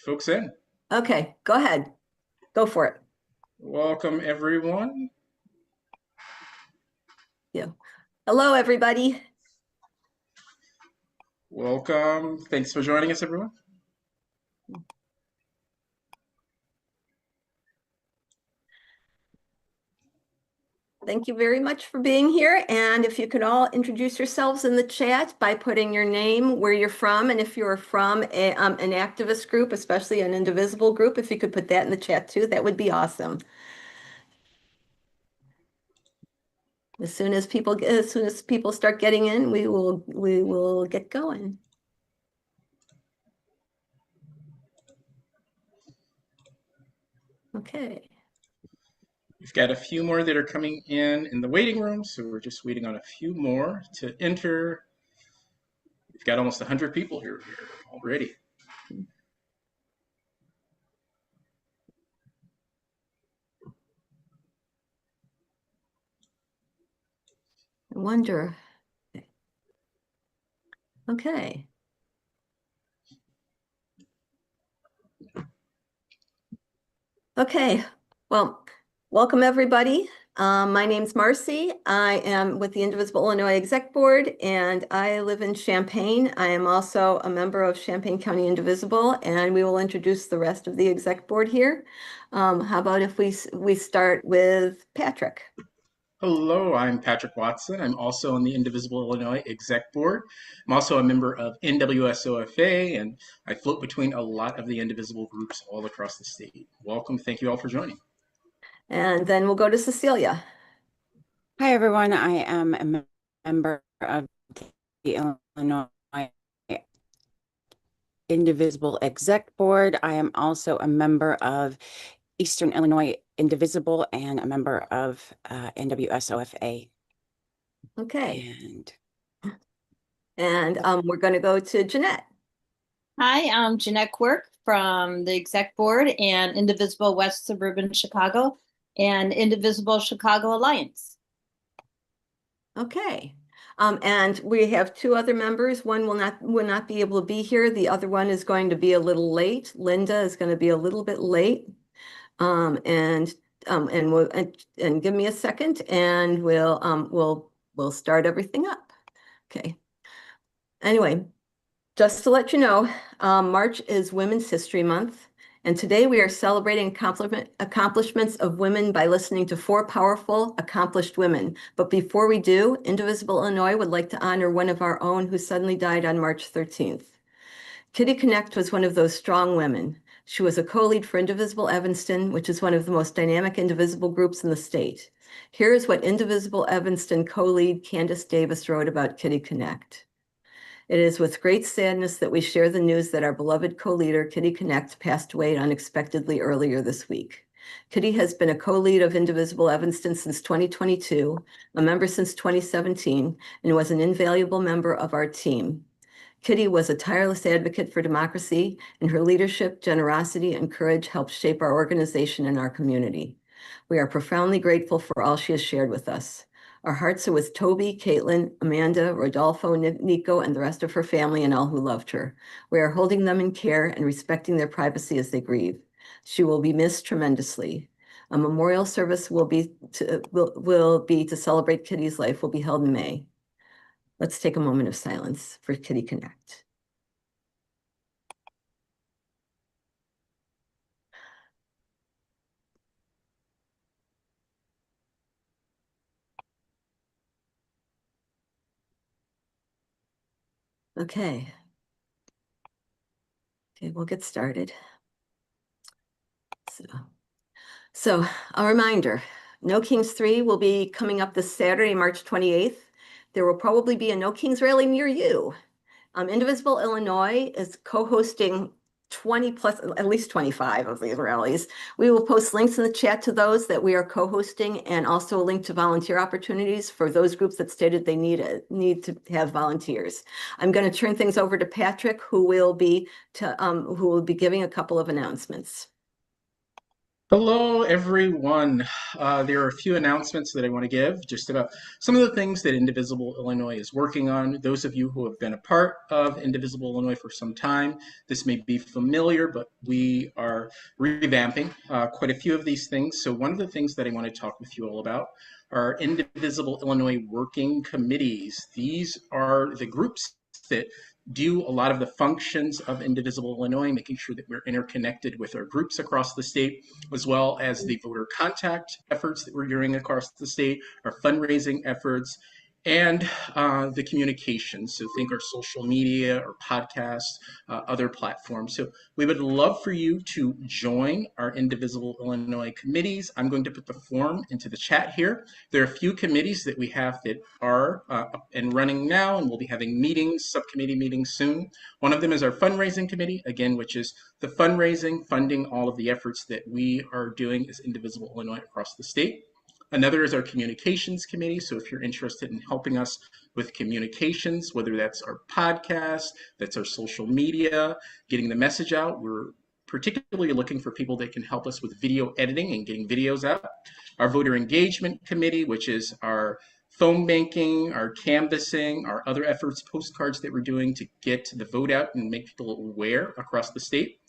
folks in. Okay, go ahead. Go for it. Welcome, everyone. Yeah. Hello, everybody. Welcome. Thanks for joining us, everyone. Thank you very much for being here. And if you could all introduce yourselves in the chat by putting your name, where you're from, and if you're from an activist group, especially an indivisible group, if you could put that in the chat too, that would be awesome. As soon as people start getting in, we will get going. Okay. We've got a few more that are coming in the waiting room, so we're just waiting on a few more to enter. We've got almost 100 people here already. I wonder. Okay. Okay, well, welcome everybody. My name's Marcy. I am with the Indivisible Illinois Exec Board and I live in Champaign. I am also a member of Champaign County Indivisible and we will introduce the rest of the Exec Board here. How about if we start with Patrick? Hello, I'm Patrick Watson. I'm also on the Indivisible Illinois Exec Board. I'm also a member of NWSOFA, and I float between a lot of the indivisible groups all across the state. Welcome. Thank you all for joining. And then we'll go to Cecilia. Hi, everyone. I am a member of the Illinois Indivisible Exec Board. I am also a member of Eastern Illinois Indivisible and a member of NWSOFA. Okay. And we're going to go to Jeanette. Hi, I'm Jeanette Quirk from the Exec Board and Indivisible West Suburban Chicago and Indivisible Chicago Alliance. Okay. And we have two other members. One will not be able to be here. The other one is going to be a little late. Linda is going to be a little bit late. And give me a second and we'll start everything up. Okay. Anyway, just to let you know, March is Women's History Month. And today we are celebrating accomplishments of women by listening to 4 powerful, accomplished women. But before we do, Indivisible Illinois would like to honor one of our own who suddenly died on March 13th. Kitty Connect was one of those strong women. She was a co-lead for Indivisible Evanston, which is one of the most dynamic indivisible groups in the state. Here is what Indivisible Evanston co-lead Candace Davis wrote about Kitty Connect. It is with great sadness that we share the news that our beloved co-leader, Kitty Connect, passed away unexpectedly earlier this week. Kitty has been a co-lead of Indivisible Evanston since 2022, a member since 2017, and was an invaluable member of our team. Kitty was a tireless advocate for democracy, and her leadership, generosity, and courage helped shape our organization and our community. We are profoundly grateful for all she has shared with us. Our hearts are with Toby, Caitlin, Amanda, Rodolfo, Nico, and the rest of her family and all who loved her. We are holding them in care and respecting their privacy as they grieve. She will be missed tremendously. A memorial service will be to celebrate Kitty's life will be held in May. Let's take a moment of silence for Kitty Connect. Okay. Okay, we'll get started. So a reminder, No Kings 3 will be coming up this Saturday, March 28th. There will probably be a No Kings rally near you. Indivisible Illinois is co-hosting 20 plus, at least 25 of these rallies. We will post links in the chat to those that we are co-hosting and also a link to volunteer opportunities for those groups that stated they need to have volunteers. I'm going to turn things over to Patrick, who will be giving a couple of announcements. Hello, everyone. There are a few announcements that I want to give just about some of the things that Indivisible Illinois is working on. Those of you who have been a part of Indivisible Illinois for some time, this may be familiar, but we are revamping quite a few of these things. So one of the things that I want to talk with you all about are Indivisible Illinois working committees. These are the groups that do a lot of the functions of Indivisible Illinois, making sure that we're interconnected with our groups across the state, as well as the voter contact efforts that we're doing across the state, our fundraising efforts, and the communications. So think our social media or podcasts, other platforms. So we would love for you to join our Indivisible Illinois committees. I'm going to put the form into the chat here. There are a few committees that we have that are up and running now, and we'll be having meetings, subcommittee meetings soon. One of them is our fundraising committee, again, which is the fundraising, funding all of the efforts that we are doing as Indivisible Illinois across the state. Another is our communications committee. So if you're interested in helping us with communications, whether that's our podcast, that's our social media, getting the message out, we're particularly looking for people that can help us with video editing and getting videos out. Our voter engagement committee, which is our phone banking, our canvassing, our other efforts, postcards that we're doing to get the vote out and make people aware across the state.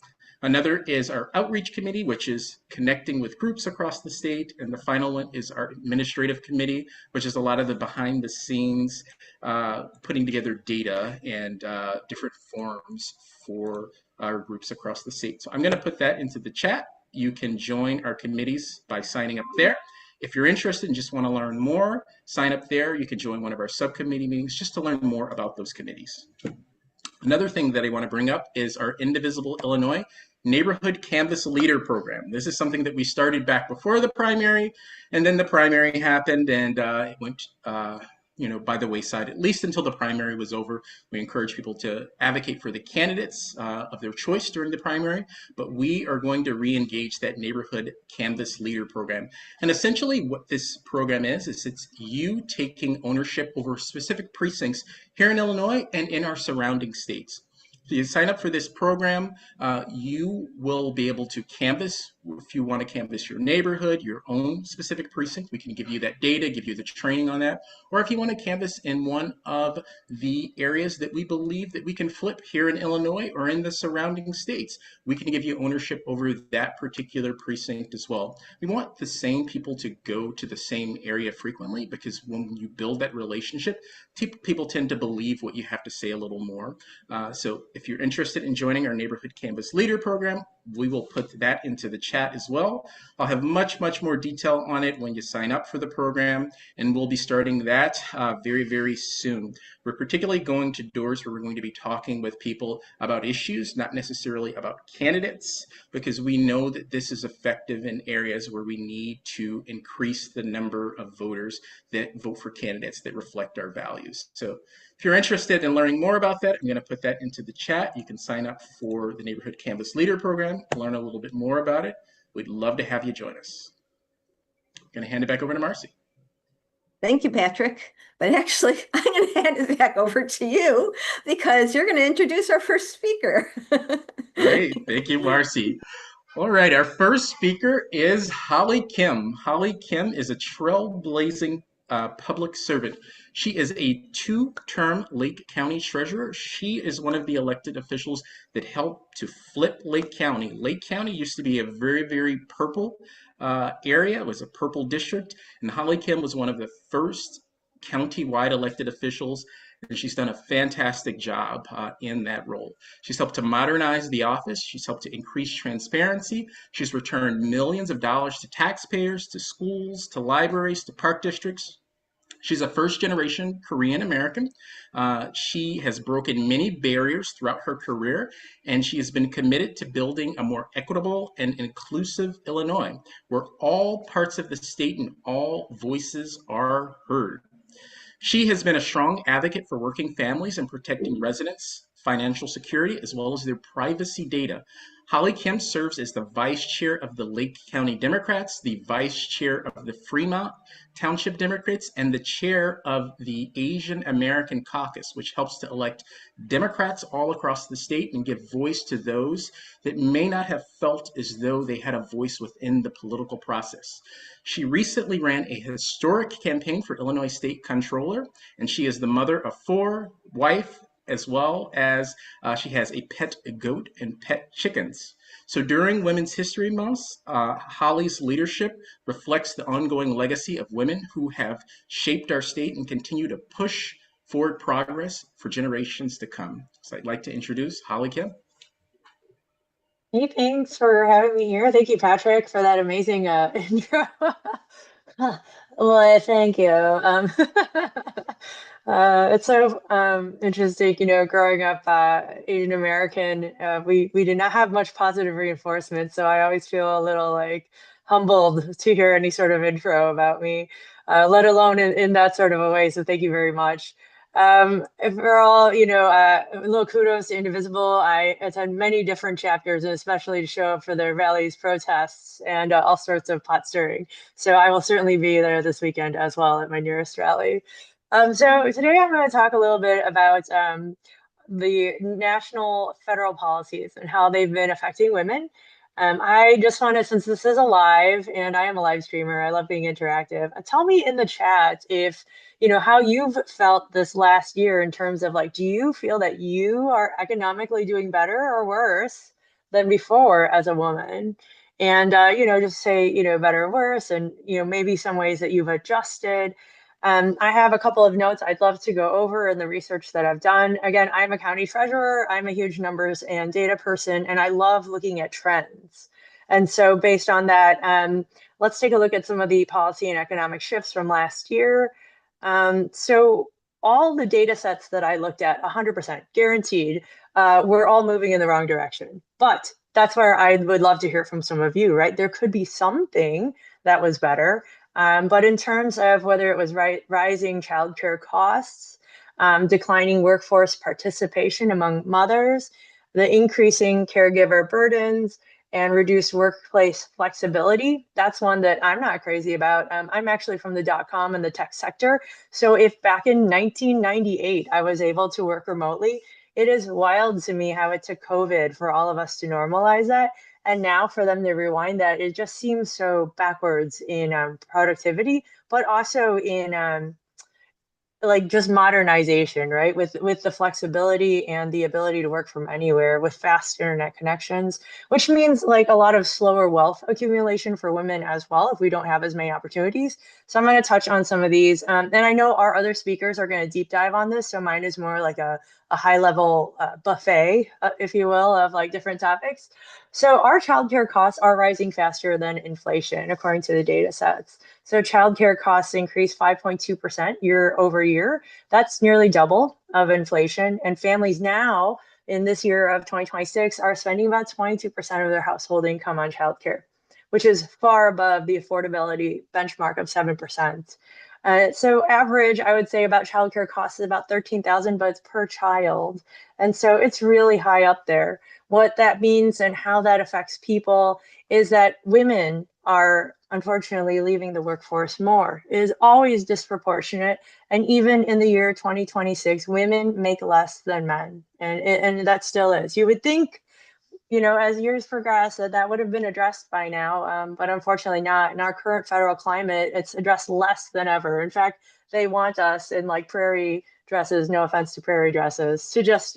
Another is our outreach committee, which is connecting with groups across the state. And the final one is our administrative committee, which is a lot of the behind the scenes, putting together data and different forms for our groups across the state. So I'm going to put that into the chat. You can join our committees by signing up there. If you're interested and just want to learn more, sign up there. You can join one of our subcommittee meetings just to learn more about those committees. Another thing that I want to bring up is our Indivisible Illinois Neighborhood Canvas Leader Program. This is something that we started back before the primary, and then the primary happened, and it went by the wayside, at least until the primary was over. We encourage people to advocate for the candidates of their choice during the primary, but we are going to re-engage that Neighborhood Canvas Leader Program. And essentially what this program is it's you taking ownership over specific precincts here in Illinois and in our surrounding states. So you sign up for this program, you will be able to canvass. If you want to canvass your neighborhood, your own specific precinct, we can give you that data, give you the training on that. Or if you want to canvass in one of the areas that we believe that we can flip here in Illinois or in the surrounding states, we can give you ownership over that particular precinct as well. We want the same people to go to the same area frequently, because when you build that relationship, people tend to believe what you have to say a little more. So if you're interested in joining our Neighborhood Canvas Leader Program, we will put that into the chat as well. I'll have much more detail on it when you sign up for the program, and we'll be starting that very, very soon. We're particularly going to doors where we're going to be talking with people about issues, not necessarily about candidates, because we know that this is effective in areas where we need to increase the number of voters that vote for candidates that reflect our values. So if you're interested in learning more about that, I'm going to put that into the chat. You can sign up for the Neighborhood Canvas Leader Program, learn a little bit more about it. We'd love to have you join us. I'm going to hand it back over to Marcy. Thank you, Patrick. But actually, I'm going to hand it back over to you because you're going to introduce our first speaker. Great. Thank you, Marcy. All right. Our first speaker is Holly Kim. Holly Kim is a trailblazing public servant. She is a two-term Lake County treasurer. She is one of the elected officials that helped to flip Lake County. Lake County used to be a very, very purple area. It was a purple district, and Holly Kim was one of the first county-wide elected officials, and she's done a fantastic job in that role. She's helped to modernize the office. She's helped to increase transparency. She's returned millions of dollars to taxpayers, to schools, to libraries, to park districts. She's a first-generation Korean American. She has broken many barriers throughout her career, and she has been committed to building a more equitable and inclusive Illinois, where all parts of the state and all voices are heard. She has been a strong advocate for working families and protecting residents' financial security, as well as their privacy data. Holly Kim serves as the vice chair of the Lake County Democrats, the vice chair of the Fremont Township Democrats, and the chair of the Asian American Caucus, which helps to elect Democrats all across the state and give voice to those that may not have felt as though they had a voice within the political process. She recently ran a historic campaign for Illinois State Comptroller, and she is the mother of 4, wife, as well as she has a pet goat and pet chickens. So during Women's History Month, Holly's leadership reflects the ongoing legacy of women who have shaped our state and continue to push forward progress for generations to come. So I'd like to introduce Holly Kim. Hey, thanks for having me here. Thank you, Patrick, for that amazing intro. Well, thank you. It's so interesting, growing up Asian American, we did not have much positive reinforcement, so I always feel a little like humbled to hear any sort of intro about me, let alone in that sort of a way. So thank you very much. If we're all, a little kudos to Indivisible. I attend many different chapters, and especially to show up for their rallies, protests, and all sorts of pot stirring. So I will certainly be there this weekend as well at my nearest rally. So today I'm going to talk a little bit about the national federal policies and how they've been affecting women. I just want to, since this is a live and I am a live streamer, I love being interactive. Tell me in the chat if, how you've felt this last year in terms of like, do you feel that you are economically doing better or worse than before as a woman? And, just say, better or worse, and, maybe some ways that you've adjusted. I have a couple of notes I'd love to go over in the research that I've done. Again, I'm a county treasurer. I'm a huge numbers and data person, and I love looking at trends. And so based on that, let's take a look at some of the policy and economic shifts from last year. So all the data sets that I looked at, 100% guaranteed, we're all moving in the wrong direction. But that's where I would love to hear from some of you, right? There could be something that was better. But in terms of whether it was rising childcare costs, declining workforce participation among mothers, the increasing caregiver burdens, and reduced workplace flexibility, that's one that I'm not crazy about. I'm actually from the .com and the tech sector. So if back in 1998, I was able to work remotely, it is wild to me how it took COVID for all of us to normalize that. And now for them to rewind that, it just seems so backwards in productivity, but also in like just modernization, right? With the flexibility and the ability to work from anywhere with fast internet connections, which means like a lot of slower wealth accumulation for women as well, if we don't have as many opportunities. So I'm going to touch on some of these. And I know our other speakers are going to deep dive on this. So mine is more like a high level buffet, if you will, of like different topics. So our childcare costs are rising faster than inflation, according to the data sets. So childcare costs increased 5.2% year over year. That's nearly double of inflation. And families now in this year of 2026 are spending about 22% of their household income on childcare, which is far above the affordability benchmark of 7%. So average, I would say about childcare costs is about $13,000, but it's per child. And so it's really high up there. What that means and how that affects people is that women are unfortunately leaving the workforce more. It is always disproportionate. And even in the year 2026, women make less than men. And that still is. You would think, as years progress, that would have been addressed by now, but unfortunately not. In our current federal climate, it's addressed less than ever. In fact, they want us in like prairie dresses, no offense to prairie dresses, to just,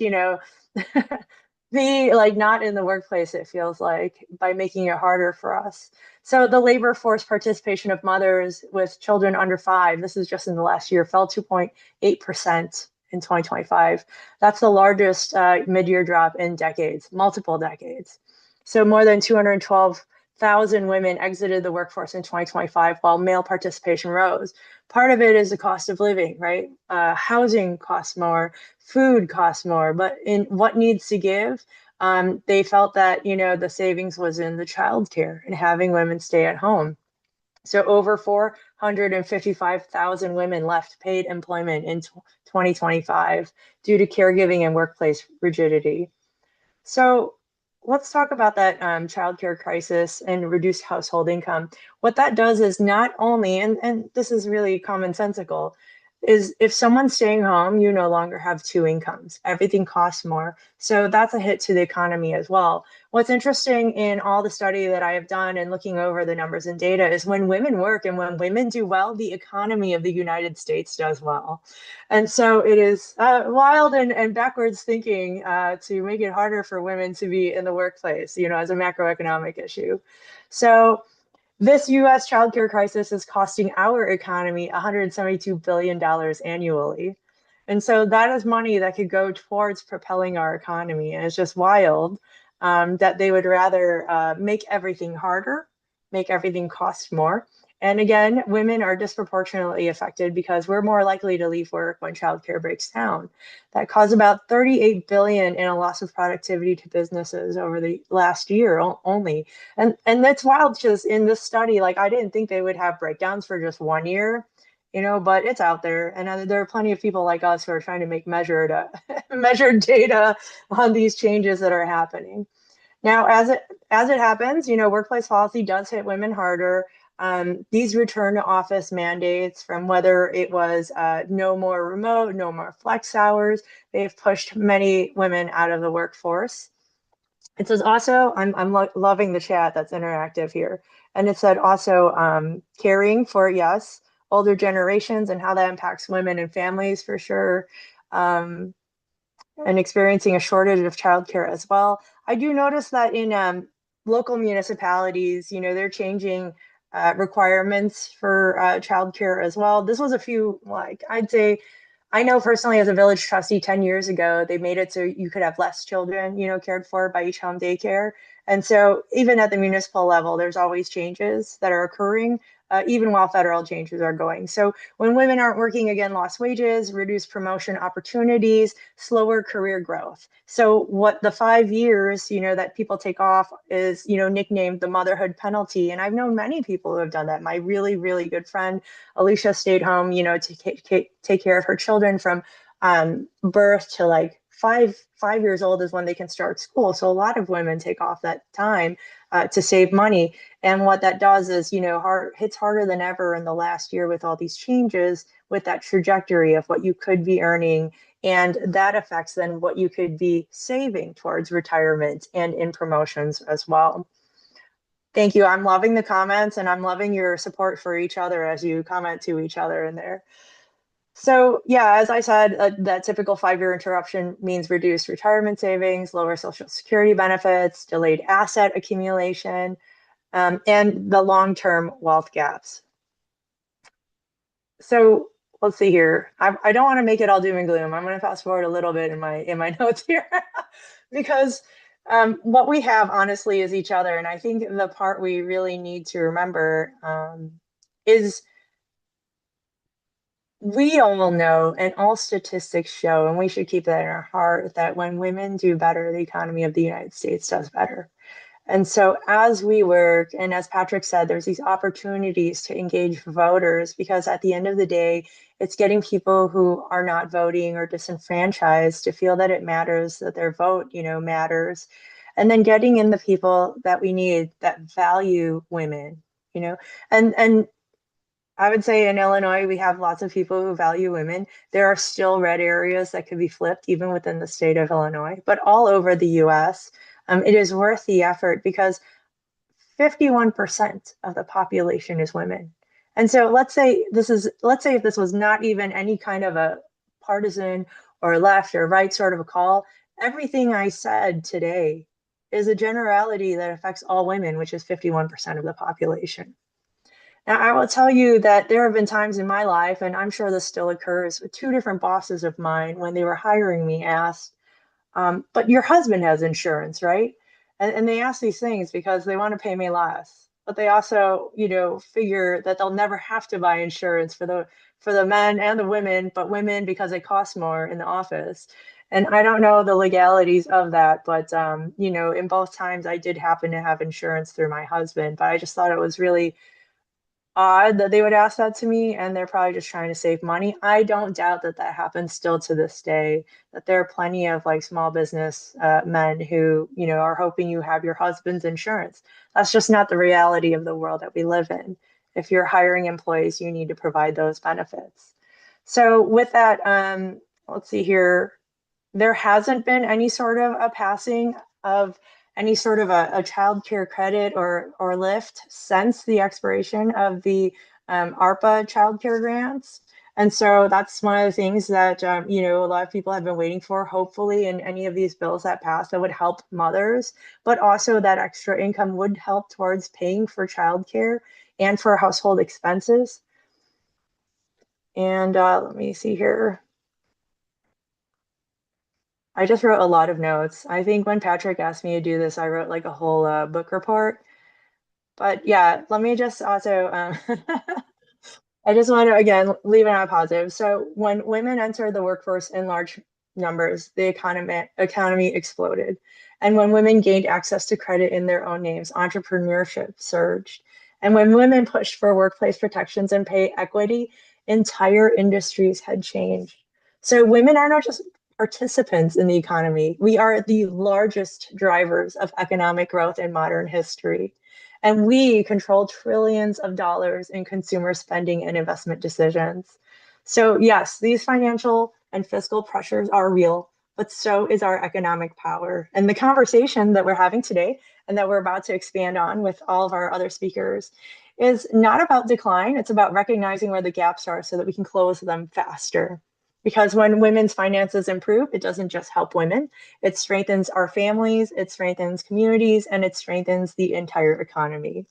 be like not in the workplace, it feels like, by making it harder for us. So the labor force participation of mothers with children under 5, this is just in the last year, fell 2.8% in 2025. That's the largest mid-year drop in decades, multiple decades. So more than 212,000 women exited the workforce in 2025 while male participation rose. Part of it is the cost of living, right? Housing costs more, food costs more, but in what needs to give, they felt that, the savings was in the childcare and having women stay at home. So over 455,000 women left paid employment in 2025 due to caregiving and workplace rigidity. So let's talk about that childcare crisis and reduced household income. What that does is not only, and this is really commonsensical, is if someone's staying home, you no longer have two incomes. Everything costs more. So that's a hit to the economy as well. What's interesting in all the study that I have done and looking over the numbers and data is when women work and when women do well, the economy of the United States does well. And so it is wild and backwards thinking to make it harder for women to be in the workplace, you know, as a macroeconomic issue. So this US childcare crisis is costing our economy $172 billion annually. And so that is money that could go towards propelling our economy. And it's just wild that they would rather make everything harder, make everything cost more. And again, women are disproportionately affected because we're more likely to leave work when childcare breaks down. That caused about 38 billion in a loss of productivity to businesses over the last year only. And that's wild because in this study, like I didn't think they would have breakdowns for just 1 year, you know, but it's out there. And there are plenty of people like us who are trying to make measured measured data on these changes that are happening. Now, as it happens, you know, workplace policy does hit women harder. These return to office mandates, from whether it was no more remote, no more flex hours, they've pushed many women out of the workforce. It says also, I'm loving the chat that's interactive here. And it said also caring for, yes, older generations and how that impacts women and families for sure. And experiencing a shortage of childcare as well. I do notice that in local municipalities, you know, they're changing requirements for childcare as well. This was a few, like I'd say, I know personally as a village trustee 10 years ago, they made it so you could have less children, you know, cared for by each home daycare. And so even at the municipal level, there's always changes that are occurring, even while federal changes are going. So when women aren't working, again, lost wages, reduced promotion opportunities, slower career growth. So what the 5 years, you know, that people take off is, you know, nicknamed the motherhood penalty. And I've known many people who have done that. My really, really good friend, Alicia, stayed home, you know, to take care of her children from birth to like five years old is when they can start school. So a lot of women take off that time to save money. And what that does is, you know, hits harder than ever in the last year with all these changes, with that trajectory of what you could be earning. And that affects then what you could be saving towards retirement and in promotions as well. Thank you. I'm loving the comments and I'm loving your support for each other as you comment to each other in there. So yeah, as I said, that typical 5-year interruption means reduced retirement savings, lower Social Security benefits, delayed asset accumulation, and the long-term wealth gaps. So let's see here. I don't want to make it all doom and gloom. I'm going to fast forward a little bit in my notes here because what we have honestly is each other. And I think the part we really need to remember is we all know and all statistics show, and we should keep that in our heart, that when women do better, the economy of the United States does better. And so as we work, and as Patrick said, there's these opportunities to engage voters, because at the end of the day, it's getting people who are not voting or disenfranchised to feel that it matters, that their vote, you know, matters. And then getting in the people that we need that value women, you know, and I would say in Illinois, we have lots of people who value women. There are still red areas that could be flipped, even within the state of Illinois, but all over the US, it is worth the effort because 51% of the population is women. And so let's say if this was not even any kind of a partisan or left or right sort of a call, everything I said today is a generality that affects all women, which is 51% of the population. Now, I will tell you that there have been times in my life, and I'm sure this still occurs, with two different bosses of mine when they were hiring me asked, but your husband has insurance, right? And they ask these things because they want to pay me less, but they also, you know, figure that they'll never have to buy insurance for the men and the women, but women because it costs more in the office. And I don't know the legalities of that, but you know, in both times I did happen to have insurance through my husband, but I just thought it was really odd that they would ask that to me, and they're probably just trying to save money. I don't doubt that that happens still to this day, that there are plenty of like small business men who, you know, are hoping you have your husband's insurance. That's just not the reality of the world that we live in. If you're hiring employees, you need to provide those benefits. So with that, let's see here. There hasn't been any sort of a passing of any sort of a child care credit or lift since the expiration of the ARPA child care grants. And so that's one of the things that, you know, a lot of people have been waiting for, hopefully in any of these bills that pass that would help mothers, but also that extra income would help towards paying for childcare and for household expenses. And let me see here. I just wrote a lot of notes. I think when Patrick asked me to do this, I wrote like a whole book report. But yeah, let me just also, I just want to, again, leave it on a positive. So when women entered the workforce in large numbers, the economy exploded. And when women gained access to credit in their own names, entrepreneurship surged. And when women pushed for workplace protections and pay equity, entire industries had changed. So women are not just participants in the economy. We are the largest drivers of economic growth in modern history. And we control trillions of dollars in consumer spending and investment decisions. So yes, these financial and fiscal pressures are real, but so is our economic power. And the conversation that we're having today and that we're about to expand on with all of our other speakers is not about decline. It's about recognizing where the gaps are so that we can close them faster. Because when women's finances improve, it doesn't just help women, it strengthens our families, it strengthens communities, and it strengthens the entire economy.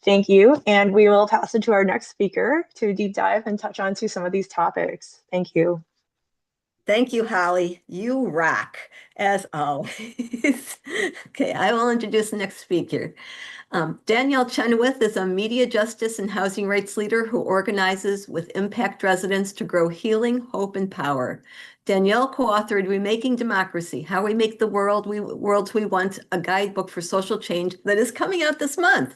Thank you. And we will pass it to our next speaker to deep dive and touch on to some of these topics. Thank you. Thank you, Holly. You rock, as always. Okay, I will introduce the next speaker. Danielle Chenoweth is a media justice and housing rights leader who organizes with Impact Residents to grow healing, hope, and power. Danielle co-authored Remaking Democracy, How We Make the Worlds We Want, a guidebook for social change that is coming out this month.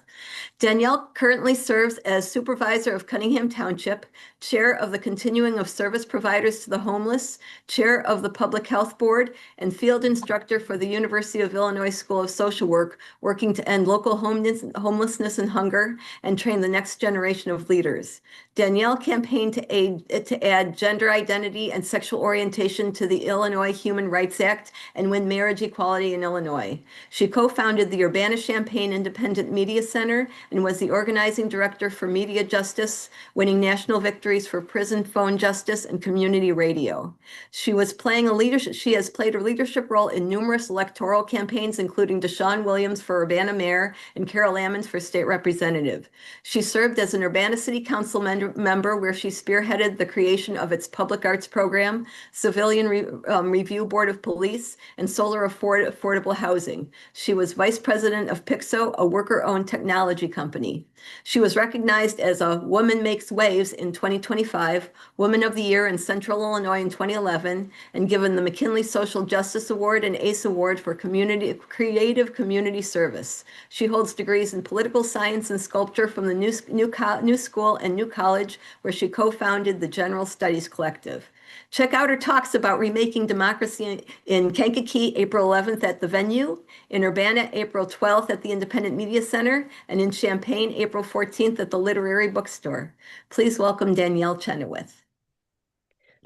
Danielle currently serves as supervisor of Cunningham Township, chair of the Continuing of Service Providers to the Homeless, chair of the Public Health Board, and field instructor for the University of Illinois School of Social Work, working to end local homelessness and hunger and train the next generation of leaders. Danielle campaigned to add gender identity and sexual orientation to the Illinois Human Rights Act and win marriage equality in Illinois. She co-founded the Urbana-Champaign Independent Media Center and was the organizing director for Media Justice, winning national victories for prison phone justice and community radio. She has played a leadership role in numerous electoral campaigns, including Deshaun Williams for Urbana Mayor and Carol Ammons for State Representative. She served as an Urbana City Council member where she spearheaded the creation of its public arts program, Civilian Review Board of Police, and Solar Affordable Housing. She was vice president of Pixo, a worker-owned technology company. She was recognized as a Woman Makes Waves in 2025, Woman of the Year in Central Illinois in 2011, and given the McKinley Social Justice Award and ACE Award for creative community service. She holds degrees in political science and sculpture from the New School and New College, where she co-founded the General Studies Collective. Check out her talks about remaking democracy in Kankakee, April 11th at the Venue, in Urbana, April 12th at the Independent Media Center, and in Champaign, April 14th at the Literary Bookstore. Please welcome Danielle Chenoweth.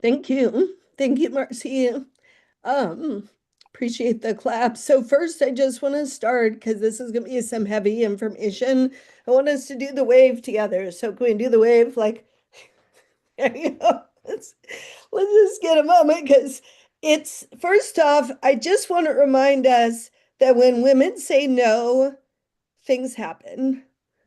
Thank you. Thank you, Marcia. Appreciate the clap. So first, I just want to start, because this is going to be some heavy information. I want us to do the wave together. So can we do the wave? Like, there you go. Let's just get a moment, because it's, first off, I just want to remind us that when women say no, things happen.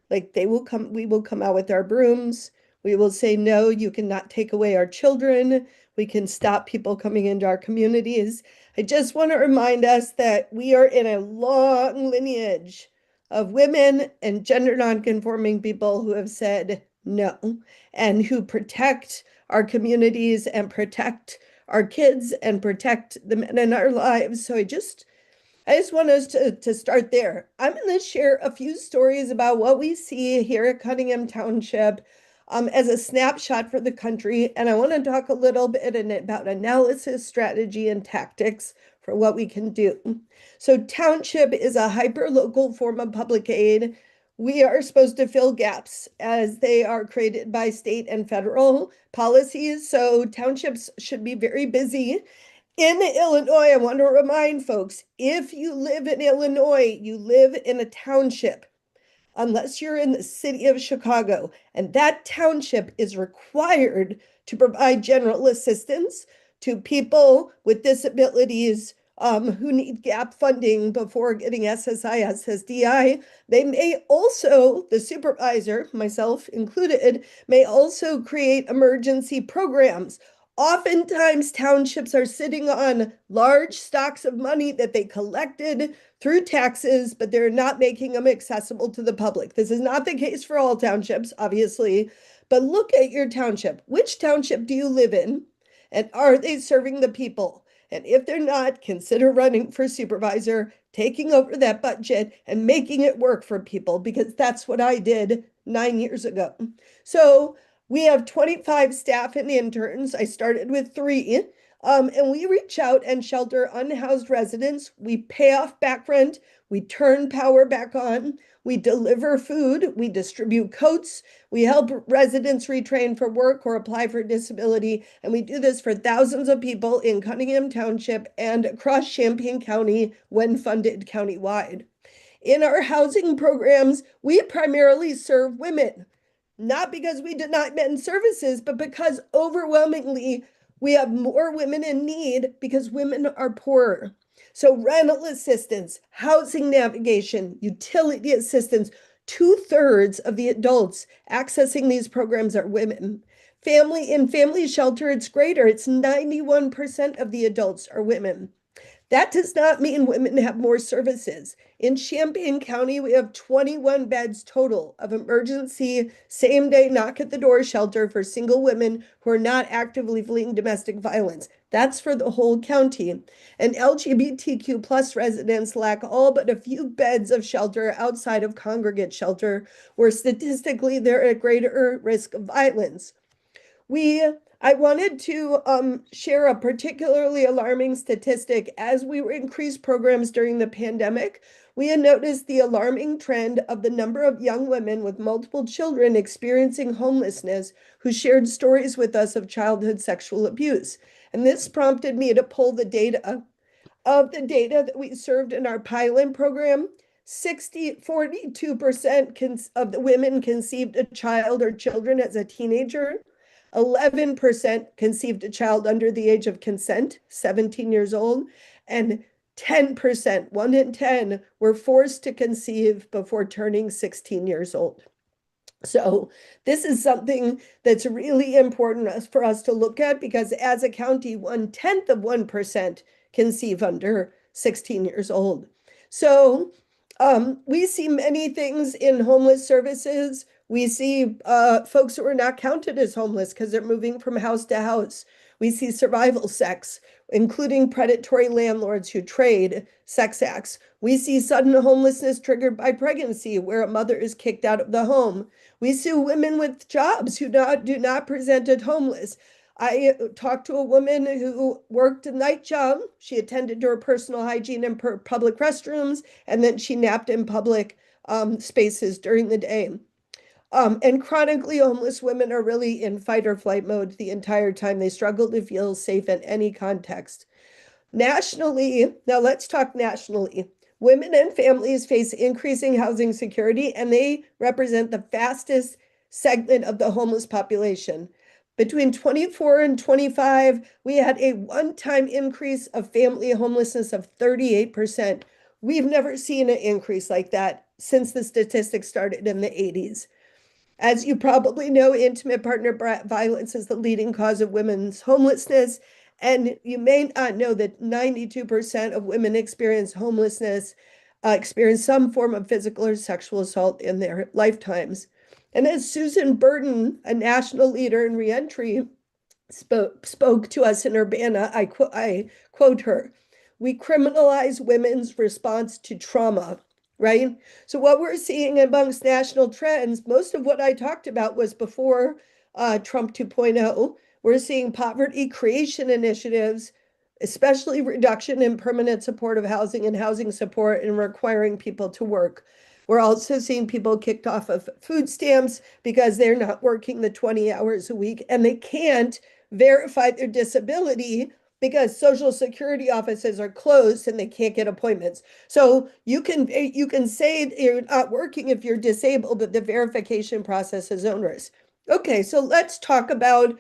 Like we will come out with our brooms. We will say, no, you cannot take away our children. We can stop people coming into our communities. I just want to remind us that we are in a long lineage of women and gender nonconforming people who have said no, and who protect our communities and protect our kids and protect the men in our lives. So I just want us to start there. I'm going to share a few stories about what we see here at Cunningham Township as a snapshot for the country. And I want to talk a little bit about analysis, strategy, and tactics for what we can do. So township is a hyper-local form of public aid. We are supposed to fill gaps as they are created by state and federal policies. So townships should be very busy. In Illinois, I want to remind folks, if you live in Illinois, you live in a township, unless you're in the city of Chicago, and that township is required to provide general assistance to people with disabilities who need gap funding before getting SSI, SSDI. They may also, the supervisor, myself included, may also create emergency programs. Oftentimes, townships are sitting on large stocks of money that they collected through taxes, but they're not making them accessible to the public. This is not the case for all townships, obviously, but look at your township. Which township do you live in? And are they serving the people? And if they're not, consider running for supervisor, taking over that budget and making it work for people, because that's what I did 9 years ago. So we have 25 staff and interns. I started with 3. And we reach out and shelter unhoused residents. We pay off back rent. We turn power back on. We deliver food. We distribute coats. We help residents retrain for work or apply for disability. And we do this for thousands of people in Cunningham Township and across Champaign County when funded countywide. In our housing programs, we primarily serve women, not because we deny men's services, but because overwhelmingly we have more women in need because women are poorer. So rental assistance, housing navigation, utility assistance, 2/3 of the adults accessing these programs are women. Family shelter, it's greater. It's 91% of the adults are women. That does not mean women have more services. In Champaign County, we have 21 beds total of emergency same-day knock-at-the-door shelter for single women who are not actively fleeing domestic violence. That's for the whole county. And LGBTQ plus residents lack all but a few beds of shelter outside of congregate shelter, where statistically they're at greater risk of violence. I wanted to share a particularly alarming statistic. As we increased programs during the pandemic, we had noticed the alarming trend of the number of young women with multiple children experiencing homelessness who shared stories with us of childhood sexual abuse. And this prompted me to pull the data. Of the data that we served in our pilot program, 42% of the women conceived a child or children as a teenager. 11% conceived a child under the age of consent, 17 years old, and 10%, 1 in 10, were forced to conceive before turning 16 years old. So this is something that's really important for us to look at, because as a county, 1/10 of 1% conceive under 16 years old. So we see many things in homeless services. We see folks who are not counted as homeless because they're moving from house to house. We see survival sex, including predatory landlords who trade sex acts. We see sudden homelessness triggered by pregnancy, where a mother is kicked out of the home. We see women with jobs who do not present as homeless. I talked to a woman who worked a night job. She attended to her personal hygiene in public restrooms, and then she napped in public spaces during the day. And chronically homeless women are really in fight or flight mode the entire time. They struggle to feel safe in any context. Nationally, now let's talk nationally. Women and families face increasing housing security, and they represent the fastest segment of the homeless population. Between 24 and 25, we had a one-time increase of family homelessness of 38%. We've never seen an increase like that since the statistics started in the 80s. As you probably know, intimate partner violence is the leading cause of women's homelessness. And you may not know that 92% of women experience homelessness, experience some form of physical or sexual assault in their lifetimes. And as Susan Burton, a national leader in reentry, spoke to us in Urbana, I quote her, we criminalize women's response to trauma, right? So what we're seeing amongst national trends, most of what I talked about was before Trump 2.0. We're seeing poverty creation initiatives, especially reduction in permanent supportive housing and housing support and requiring people to work. We're also seeing people kicked off of food stamps because they're not working the 20 hours a week and they can't verify their disability because Social Security offices are closed and they can't get appointments. So you can say you're not working if you're disabled, but the verification process is onerous. Okay, so let's talk about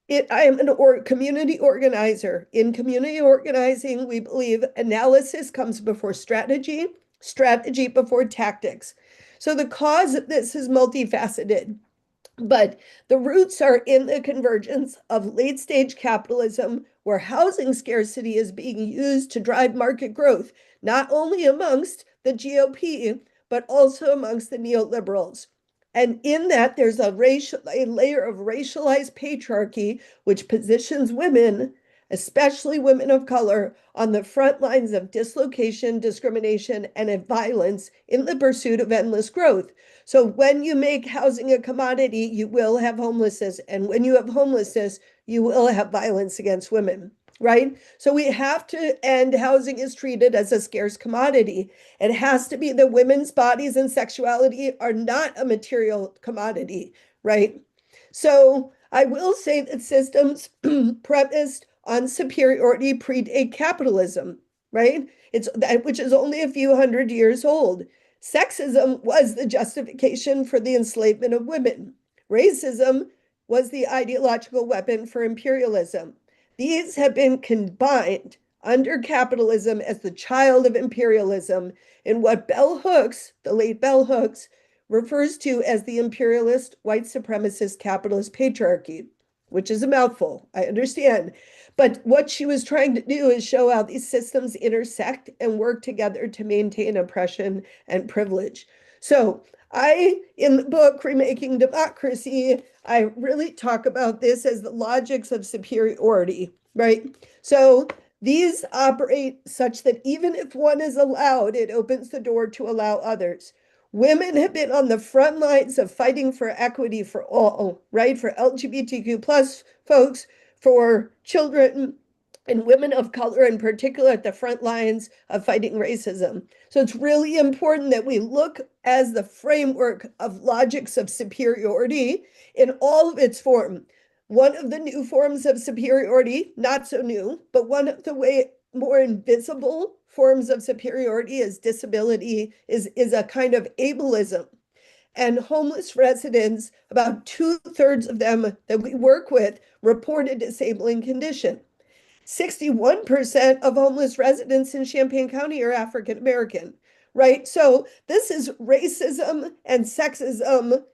it. I am a community organizer. In community organizing, we believe analysis comes before strategy, strategy before tactics. So the cause of this is multifaceted, but the roots are in the convergence of late stage capitalism, where housing scarcity is being used to drive market growth, not only amongst the GOP, but also amongst the neoliberals. And in that, there's a layer of racialized patriarchy, which positions women, especially women of color, on the front lines of dislocation, discrimination, and violence in the pursuit of endless growth. So when you make housing a commodity, you will have homelessness. And when you have homelessness, you will have violence against women, right? So we have to end housing is treated as a scarce commodity. It has to be that women's bodies and sexuality are not a material commodity, right? So I will say that systems premised on superiority predate capitalism, right? It's that which is only a few hundred years old. Sexism was the justification for the enslavement of women. Racism was the ideological weapon for imperialism. These have been combined under capitalism as the child of imperialism in what Bell Hooks, the late Bell Hooks, refers to as the imperialist, white supremacist, capitalist patriarchy, which is a mouthful, I understand. But what she was trying to do is show how these systems intersect and work together to maintain oppression and privilege. So in the book, Remaking Democracy, I really talk about this as the logics of superiority, right? So these operate such that even if one is allowed, it opens the door to allow others. Women have been on the front lines of fighting for equity for all, right? For LGBTQ plus folks, for children and women of color in particular at the front lines of fighting racism. So it's really important that we look as the framework of logics of superiority in all of its form. One of the new forms of superiority, not so new, but one of the more invisible forms of superiority is disability, is a kind of ableism. And homeless residents, about 2/3 of them that we work with, report a disabling condition. 61% of homeless residents in Champaign County are African American, right? So this is racism and sexism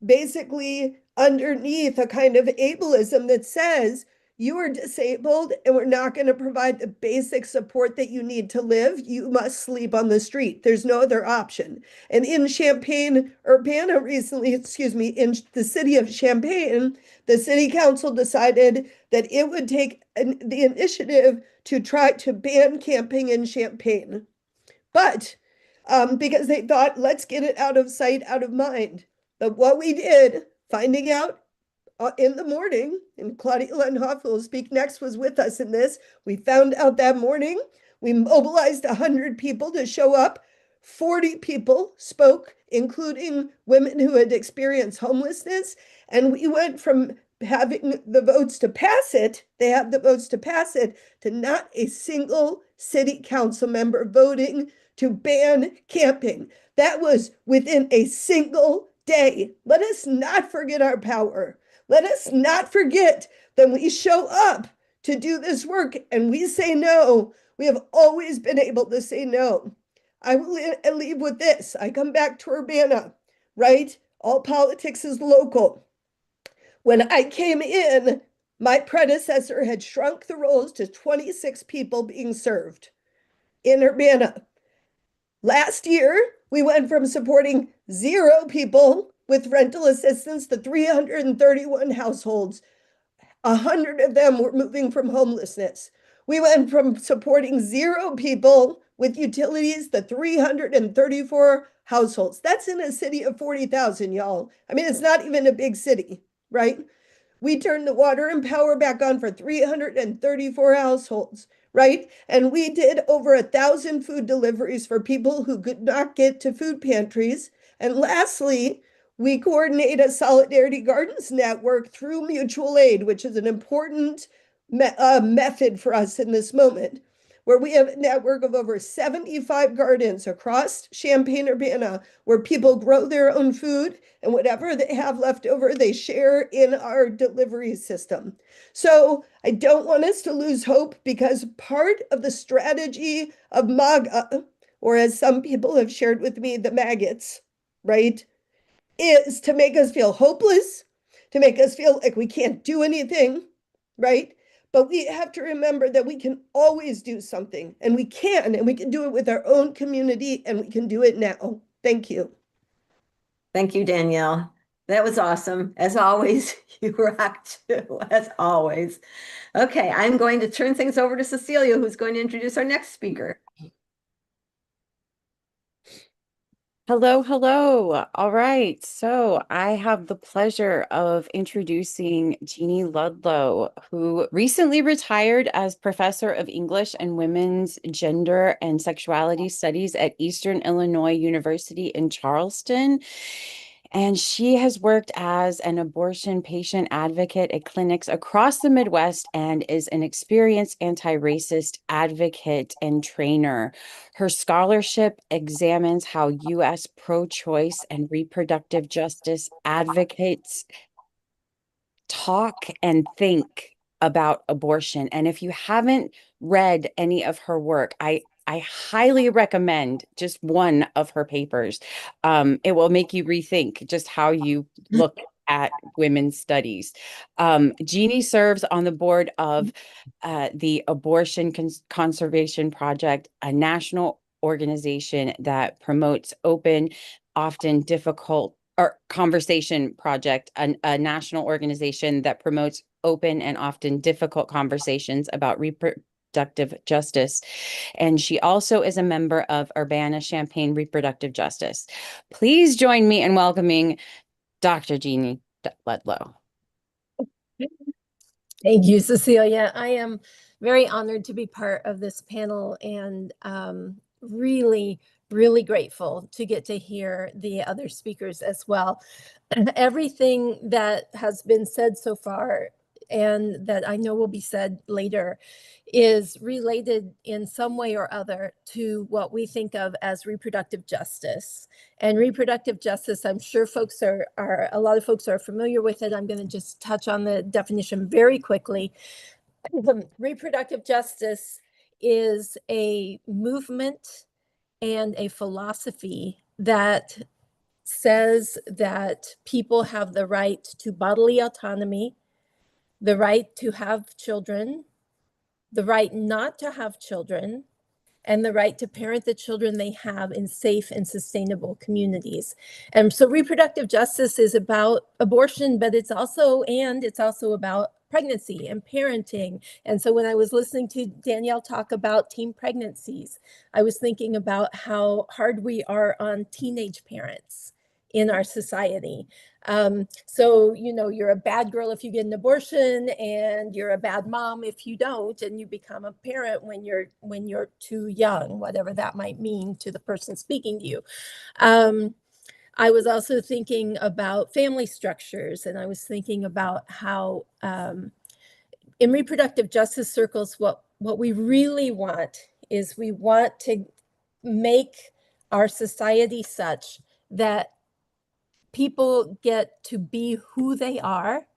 basically underneath a kind of ableism that says you are disabled and we're not going to provide the basic support that you need to live. You must sleep on the street. There's no other option. And in Champaign-Urbana recently, in the city of Champaign, the city council decided that it would take the initiative to try to ban camping in Champaign. But because they thought, let's get it out of sight, out of mind. But what we did, finding out in the morning, and Claudia Lenhoff, who will speak next, was with us in this. We found out that morning. We mobilized 100 people to show up. 40 people spoke, including women who had experienced homelessness. And we went from having the votes to pass it, they have the votes to pass it, to not a single city council member voting to ban camping. That was within a single day. Let us not forget our power. Let us not forget that we show up to do this work and we say no. We have always been able to say no. I will leave with this. I come back to Urbana, right? All politics is local. When I came in, my predecessor had shrunk the rolls to 26 people being served in Urbana. Last year, we went from supporting 0 people with rental assistance to 331 households. 100 of them were moving from homelessness. We went from supporting 0 people with utilities to 334 households. That's in a city of 40,000, y'all. I mean, it's not even a big city, right? We turned the water and power back on for 334 households, right? And we did over 1,000 food deliveries for people who could not get to food pantries. And lastly, we coordinate a Solidarity Gardens network through mutual aid, which is an important method for us in this moment, where we have a network of over 75 gardens across Champaign-Urbana where people grow their own food, and whatever they have left over, they share in our delivery system. So I don't want us to lose hope, because part of the strategy of MAGA, or as some people have shared with me, the maggots, right, is to make us feel hopeless, to make us feel like we can't do anything, right? But we have to remember that we can always do something, and we can do it with our own community, and we can do it now. Thank you. Thank you, Danielle. That was awesome. As always, you rocked too, as always. Okay, I'm going to turn things over to Cecilia, who's going to introduce our next speaker. Hello, hello. All right. So I have the pleasure of introducing Jeannie Ludlow, who recently retired as professor of English and Women's Gender and Sexuality Studies at Eastern Illinois University in Charleston. And she has worked as an abortion patient advocate at clinics across the Midwest and is an experienced anti-racist advocate and trainer. Her scholarship examines how U.S. pro-choice and reproductive justice advocates talk and think about abortion. And if you haven't read any of her work, I highly recommend just one of her papers. It will make you rethink just how you look at women's studies. Jeannie serves on the board of the Abortion Conservation Project, a national organization that promotes open, often difficult, or Conversation Project, a national organization that promotes open and often difficult conversations about reproductive justice. And she also is a member of Urbana-Champaign Reproductive Justice. Please join me in welcoming Dr. Jeannie Ludlow. Thank you, Cecilia. I am very honored to be part of this panel, and really grateful to get to hear the other speakers as well. Everything that has been said so far, and that I know will be said later, is related in some way or other to what we think of as reproductive justice. And reproductive justice, I'm sure a lot of folks are familiar with it. I'm going to just touch on the definition very quickly. Reproductive justice is a movement and a philosophy that says that people have the right to bodily autonomy, the right to have children, the right not to have children, and the right to parent the children they have in safe and sustainable communities. And so reproductive justice is about abortion, but it's also about pregnancy and parenting. And so when I was listening to Danielle talk about teen pregnancies, I was thinking about how hard we are on teenage parents in our society. So, you're a bad girl if you get an abortion, and you're a bad mom if you don't, and you become a parent when you're too young, whatever that might mean to the person speaking to you. I was also thinking about family structures, and I was thinking about how in reproductive justice circles, what we really want is we want to make our society such that people get to be who they are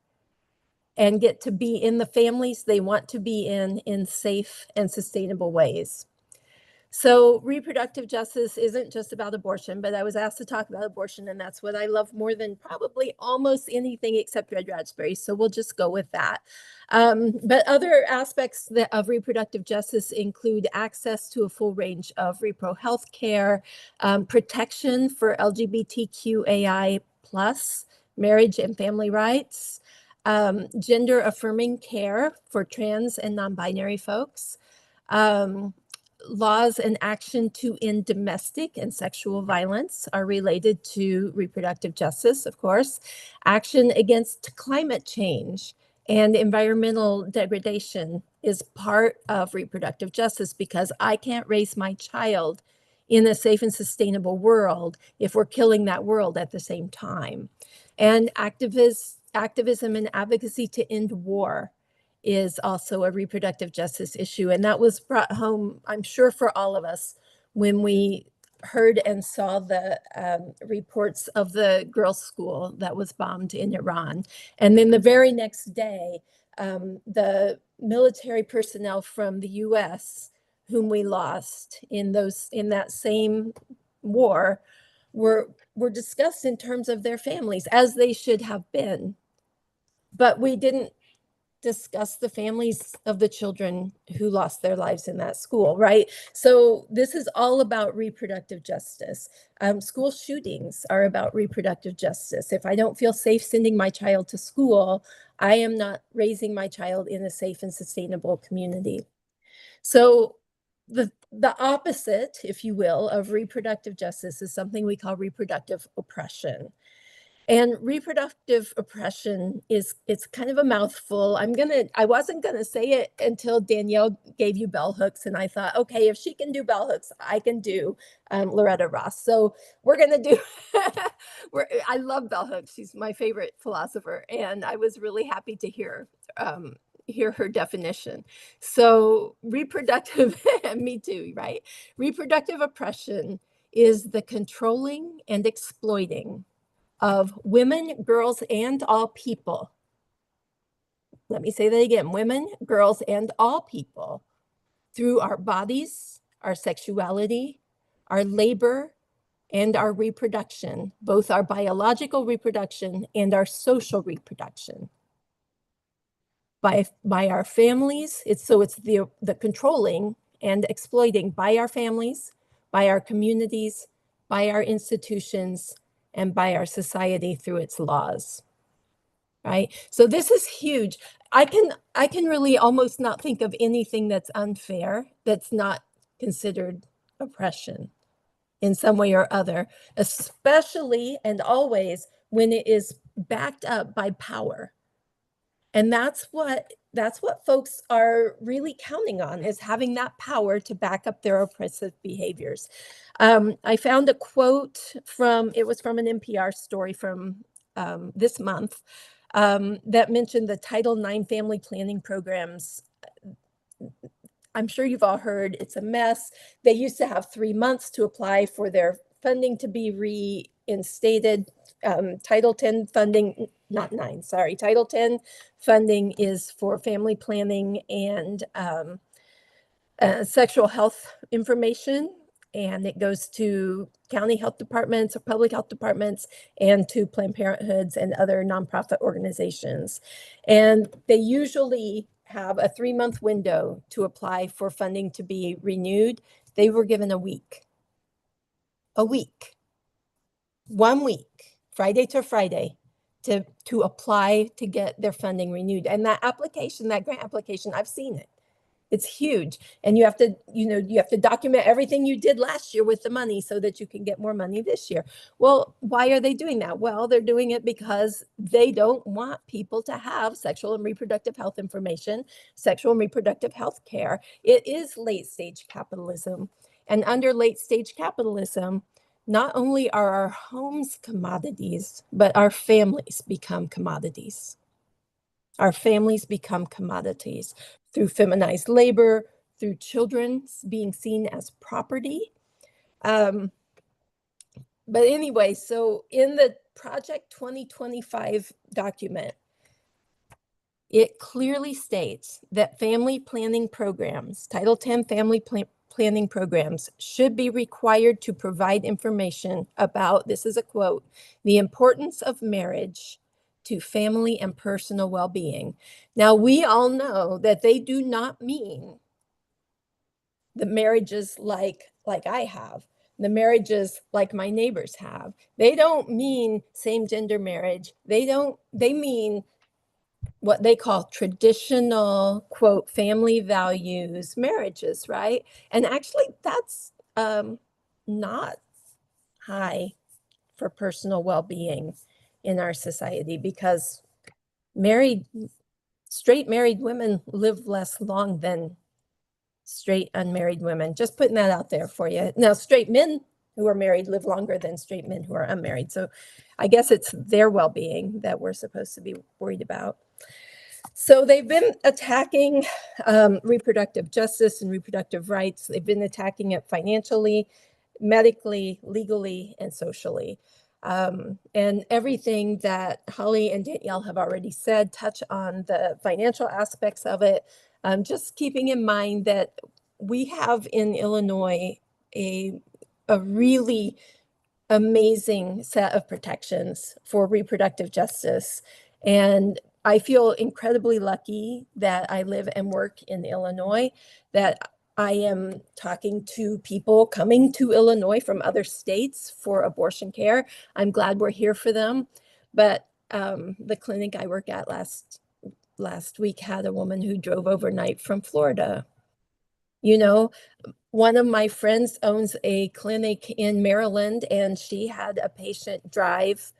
and get to be in the families they want to be in safe and sustainable ways. So reproductive justice isn't just about abortion, but I was asked to talk about abortion, and that's what I love more than probably almost anything except red raspberries. So we'll just go with that. But other aspects of reproductive justice include access to a full range of repro health care, protection for LGBTQAI+ marriage and family rights, gender affirming care for trans and non-binary folks, Laws and action to end domestic and sexual violence are related to reproductive justice, of course. Action against climate change and environmental degradation is part of reproductive justice, because I can't raise my child in a safe and sustainable world if we're killing that world at the same time. And activism and advocacy to end war is also a reproductive justice issue. And that was brought home, I'm sure, for all of us when we heard and saw the reports of the girls' school that was bombed in Iran. And then the very next day, the military personnel from the US whom we lost in that same war were discussed in terms of their families, as they should have been. But we didn't discuss the families of the children who lost their lives in that school, right? So this is all about reproductive justice. School shootings are about reproductive justice. If I don't feel safe sending my child to school, I am not raising my child in a safe and sustainable community. So the opposite, if you will, of reproductive justice is something we call reproductive oppression. And reproductive oppression it's kind of a mouthful. I wasn't gonna say it until Danielle gave you bell hooks, and I thought, okay, if she can do bell hooks, I can do Loretta Ross. So we're gonna do. I love bell hooks. She's my favorite philosopher, and I was really happy to hear her definition. So reproductive, me too, right? Reproductive oppression is the controlling and exploiting of women, girls, and all people. Let me say that again: women, girls, and all people, through our bodies, our sexuality, our labor, and our reproduction, both our biological reproduction and our social reproduction. By our families, it's the controlling and exploiting by our families, by our communities, by our institutions, and by our society through its laws, right? So this is huge. I can really almost not think of anything that's unfair that's not considered oppression in some way or other, especially and always when it is backed up by power. And that's what folks are really counting on, is having that power to back up their oppressive behaviors. I found a quote from an NPR story from this month that mentioned the Title IX family planning programs. I'm sure you've all heard it's a mess. They used to have 3 months to apply for their funding to be reinstated. Title 10 funding, not 9, sorry. Title 10 funding is for family planning and sexual health information. And it goes to county health departments or public health departments and to Planned Parenthoods and other nonprofit organizations. And they usually have a 3-month window to apply for funding to be renewed. They were given a week. 1 week, Friday to Friday, to apply to get their funding renewed. And that grant application, I've seen it. It's huge. And you have to document everything you did last year with the money so that you can get more money this year. Well, why are they doing that? Well, they're doing it because they don't want people to have sexual and reproductive health information, sexual and reproductive health care. It is late stage capitalism. And under late stage capitalism, not only are our homes commodities, but our families become commodities. Our families become commodities through feminized labor, through children being seen as property. But anyway, so in the Project 2025 document, it clearly states that family planning programs, Title 10 family planning programs, should be required to provide information about, this is a quote, the importance of marriage to family and personal well-being. Now, we all know that they do not mean the marriages like I have, the marriages like my neighbors have. They don't mean same-gender marriage. They mean what they call traditional, quote, family values marriages, right? And actually, that's not high for personal well-being in our society, because straight married women live less long than straight unmarried women. Just putting that out there for you. Now, straight men who are married live longer than straight men who are unmarried. So I guess it's their well-being that we're supposed to be worried about. So they've been attacking reproductive justice and reproductive rights. They've been attacking it financially, medically, legally, and socially. And everything that Holly and Danielle have already said touch on the financial aspects of it. Just keeping in mind that we have in Illinois a really amazing set of protections for reproductive justice. And I feel incredibly lucky that I live and work in Illinois, that I am talking to people coming to Illinois from other states for abortion care. I'm glad we're here for them. But the clinic I work at last week had a woman who drove overnight from Florida. You know, one of my friends owns a clinic in Maryland, and she had a patient drive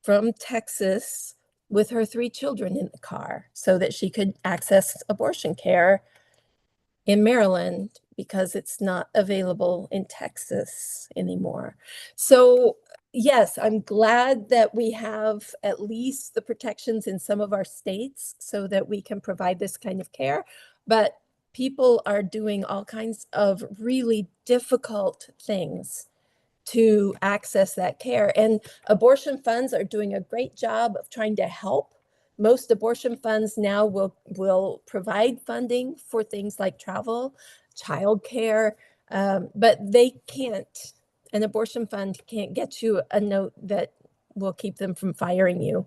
from Texas with her 3 children in the car so that she could access abortion care in Maryland, because it's not available in Texas anymore. So yes, I'm glad that we have at least the protections in some of our states so that we can provide this kind of care. But people are doing all kinds of really difficult things to access that care. And abortion funds are doing a great job of trying to help. Most abortion funds now will provide funding for things like travel, childcare, but they can't. An abortion fund can't get you a note that will keep them from firing you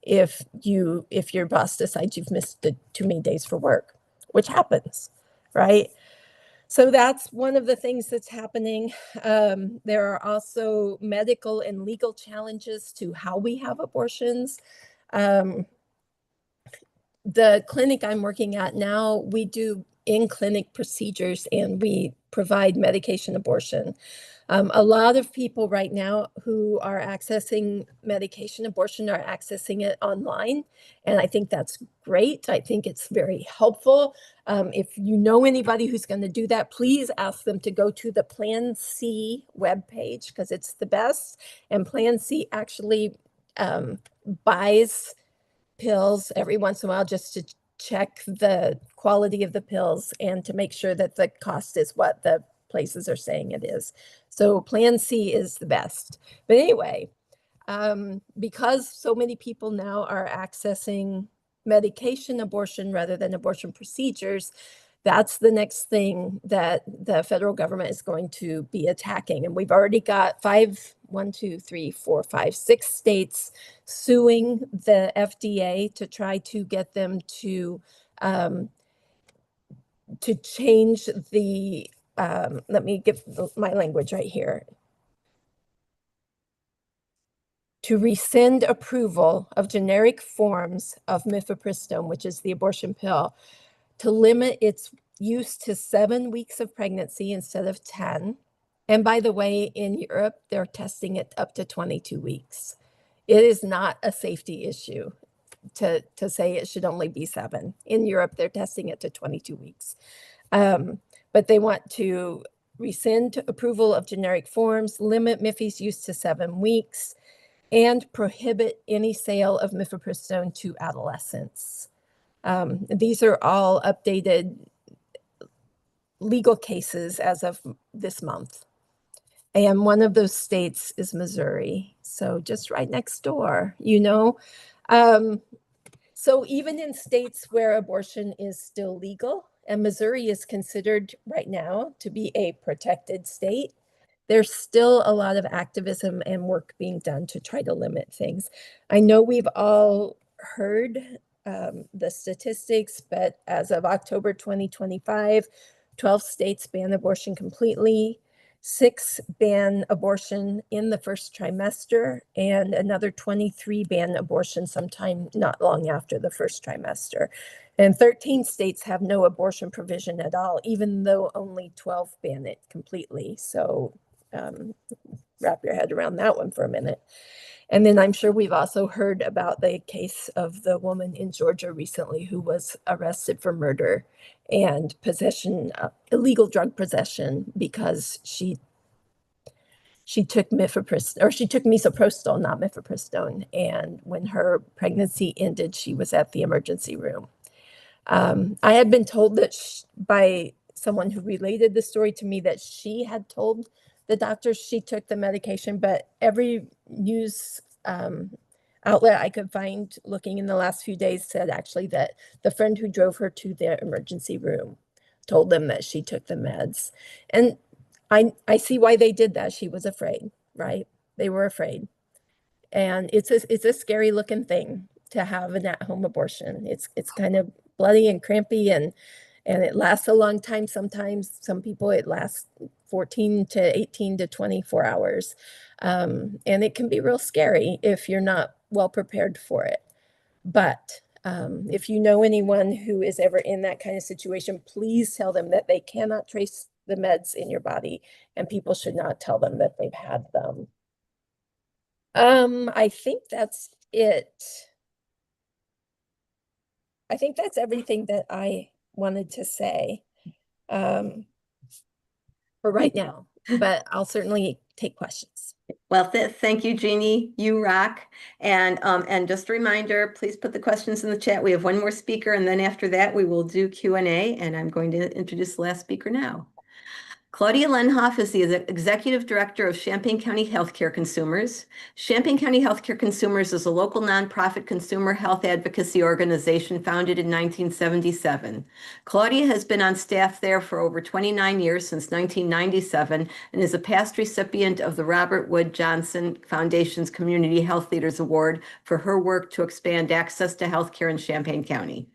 if your boss decides you've missed too many days for work, which happens, right? So that's one of the things that's happening. There are also medical and legal challenges to how we have abortions. The clinic I'm working at now, we do in-clinic procedures and we provide medication abortion. A lot of people right now who are accessing medication abortion are accessing it online, and I think that's great. I think it's very helpful. If you know anybody who's going to do that, please ask them to go to the Plan C webpage, because it's the best. And Plan C actually buys pills every once in a while just to check the quality of the pills and to make sure that the cost is what the places are saying it is. So Plan C is the best. But anyway, because so many people now are accessing medication abortion rather than abortion procedures, that's the next thing that the federal government is going to be attacking. And we've already got 6 states suing the FDA to try to get them to change the, let me get my language right here, to rescind approval of generic forms of mifepristone, which is the abortion pill, to limit its use to 7 weeks of pregnancy instead of 10. And by the way, in Europe, they're testing it up to 22 weeks. It is not a safety issue to say it should only be 7. In Europe, they're testing it to 22 weeks. But they want to rescind approval of generic forms, limit Mife's use to 7 weeks, and prohibit any sale of mifepristone to adolescents. These are all updated legal cases as of this month. And one of those states is Missouri. So just right next door, you know. So even in states where abortion is still legal, and Missouri is considered right now to be a protected state, there's still a lot of activism and work being done to try to limit things. I know we've all heard the statistics, but as of October 2025, 12 states ban abortion completely. 6 ban abortion in the first trimester, and another 23 ban abortion sometime not long after the first trimester. And 13 states have no abortion provision at all, even though only 12 ban it completely. So wrap your head around that one for a minute. And then I'm sure we've also heard about the case of the woman in Georgia recently who was arrested for murder and possession, illegal drug possession, because she took mifepristone, or she took misoprostol, not mifepristone. And when her pregnancy ended, she was at the emergency room. I had been told that by someone who related the story to me that she had told the doctor she took the medication, but every news outlet I could find looking in the last few days said actually that the friend who drove her to the emergency room told them that she took the meds. And I see why they did that. She was afraid, right? They were afraid. And it's a scary looking thing to have an at-home abortion. It's kind of bloody and crampy, and it lasts a long time. Sometimes some people it lasts 14 to 18 to 24 hours. And it can be real scary if you're not well prepared for it. But if you know anyone who is ever in that kind of situation, please tell them that they cannot trace the meds in your body, and people should not tell them that they've had them. I think that's it. I think that's everything that I wanted to say for right now, but I'll certainly take questions. Well, thank you, Jeannie. You rock. And just a reminder, please put the questions in the chat. We have one more speaker, and then after that, we will do Q&A, and I'm going to introduce the last speaker now. Claudia Lenhoff is the Executive Director of Champaign County Healthcare Consumers. Champaign County Healthcare Consumers is a local nonprofit consumer health advocacy organization founded in 1977. Claudia has been on staff there for over 29 years, since 1997, and is a past recipient of the Robert Wood Johnson Foundation's Community Health Leaders Award for her work to expand access to healthcare in Champaign County.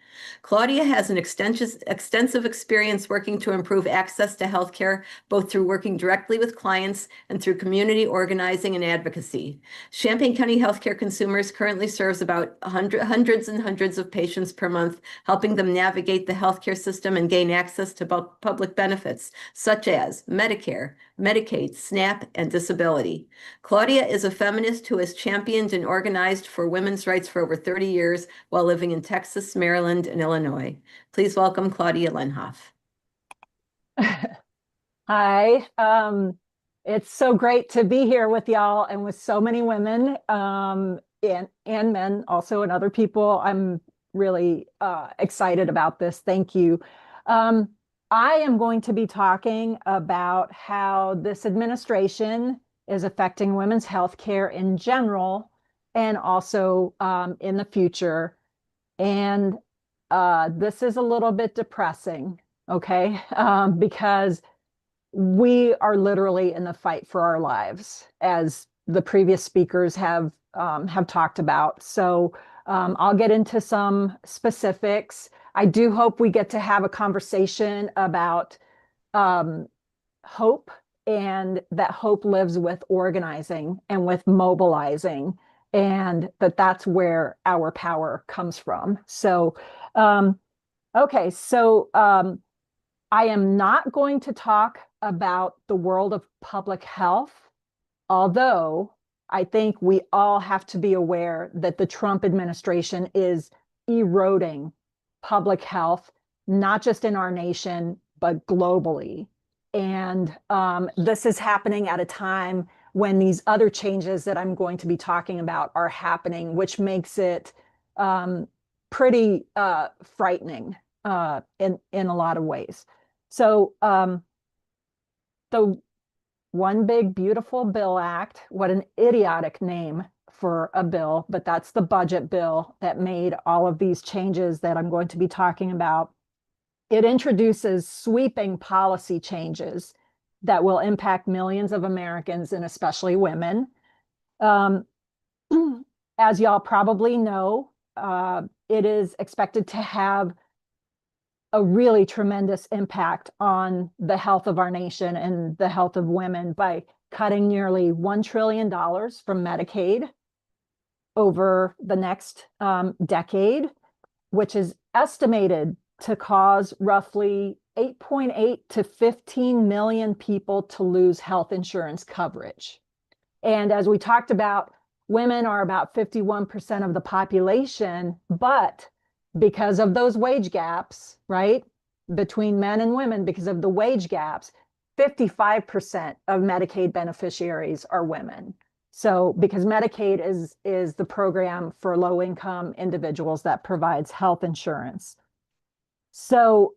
Claudia has an extensive experience working to improve access to healthcare, both through working directly with clients and through community organizing and advocacy. Champaign County Healthcare Consumers currently serves about hundreds and hundreds of patients per month, helping them navigate the healthcare system and gain access to public benefits, such as Medicare, Medicaid, SNAP, and disability. Claudia is a feminist who has championed and organized for women's rights for over 30 years while living in Texas, Maryland, and Illinois. Please welcome Claudia Lenhoff. Hi, it's so great to be here with y'all and with so many women and men also, and other people. I'm really excited about this. Thank you. I am going to be talking about how this administration is affecting women's health care in general and also in the future. And this is a little bit depressing, okay? Because we are literally in the fight for our lives, as the previous speakers have talked about. So I'll get into some specifics. I do hope we get to have a conversation about hope, and that hope lives with organizing and with mobilizing, and that's where our power comes from. So, okay, so I am not going to talk about the world of public health, although I think we all have to be aware that the Trump administration is eroding public health, not just in our nation, but globally. And this is happening at a time when these other changes that I'm going to be talking about are happening, which makes it pretty frightening in a lot of ways. So the One Big Beautiful Bill Act, what an idiotic name for a bill, but that's the budget bill that made all of these changes that I'm going to be talking about. It introduces sweeping policy changes that will impact millions of Americans and especially women. As y'all probably know, it is expected to have a really tremendous impact on the health of our nation and the health of women by cutting nearly $1 trillion from Medicaid over the next decade, which is estimated to cause roughly 8.8 to 15 million people to lose health insurance coverage. And as we talked about, women are about 51% of the population, but because of those wage gaps, right, between men and women, because of the wage gaps, 55% of Medicaid beneficiaries are women. So because Medicaid is the program for low-income individuals that provides health insurance. So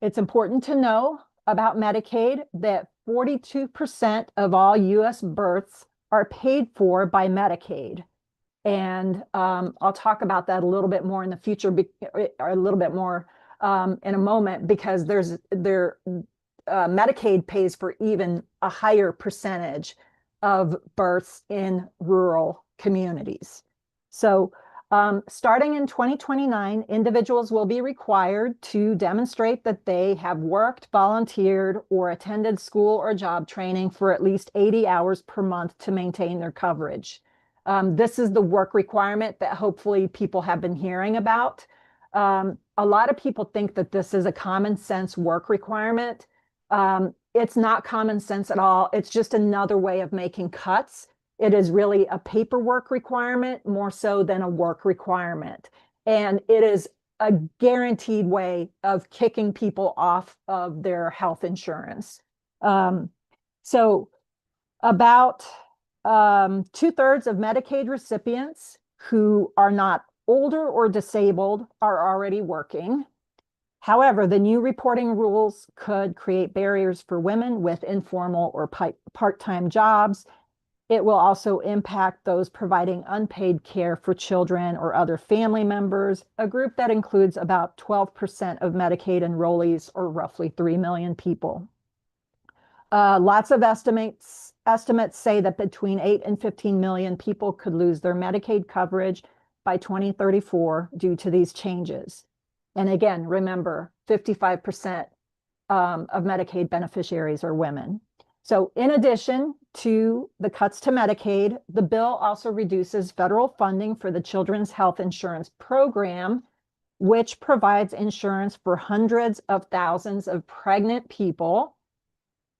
it's important to know about Medicaid that 42% of all US births are paid for by Medicaid. And I'll talk about that a little bit more in the future, or a little bit more in a moment, because Medicaid pays for even a higher percentage of births in rural communities. So starting in 2029, individuals will be required to demonstrate that they have worked, volunteered, or attended school or job training for at least 80 hours per month to maintain their coverage. This is the work requirement that hopefully people have been hearing about. A lot of people think that this is a common sense work requirement. It's not common sense at all. It's just another way of making cuts. It is really a paperwork requirement more so than a work requirement. And it is a guaranteed way of kicking people off of their health insurance. So about 2/3 of Medicaid recipients who are not older or disabled are already working. However, the new reporting rules could create barriers for women with informal or part-time jobs. It will also impact those providing unpaid care for children or other family members, a group that includes about 12% of Medicaid enrollees, or roughly 3 million people. Lots of estimates say that between 8 and 15 million people could lose their Medicaid coverage by 2034 due to these changes. And again, remember, 55% of Medicaid beneficiaries are women. So in addition to the cuts to Medicaid, the bill also reduces federal funding for the Children's Health Insurance Program, which provides insurance for hundreds of thousands of pregnant people,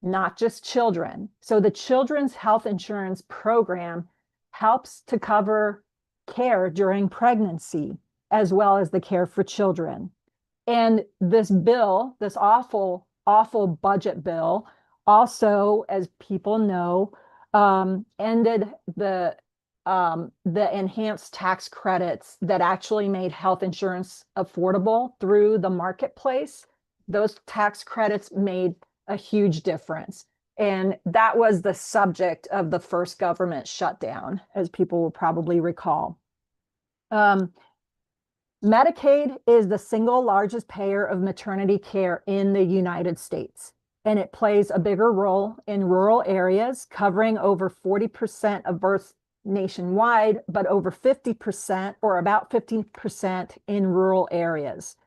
not just children. So the Children's Health Insurance Program helps to cover care during pregnancy, as well as the care for children. And this bill, this awful, awful budget bill, also, as people know, ended the enhanced tax credits that actually made health insurance affordable through the marketplace. Those tax credits made a huge difference. And that was the subject of the first government shutdown, as people will probably recall. Medicaid is the single largest payer of maternity care in the United States, and it plays a bigger role in rural areas, covering over 40% of births nationwide, but over 50%, or about 50% in rural areas.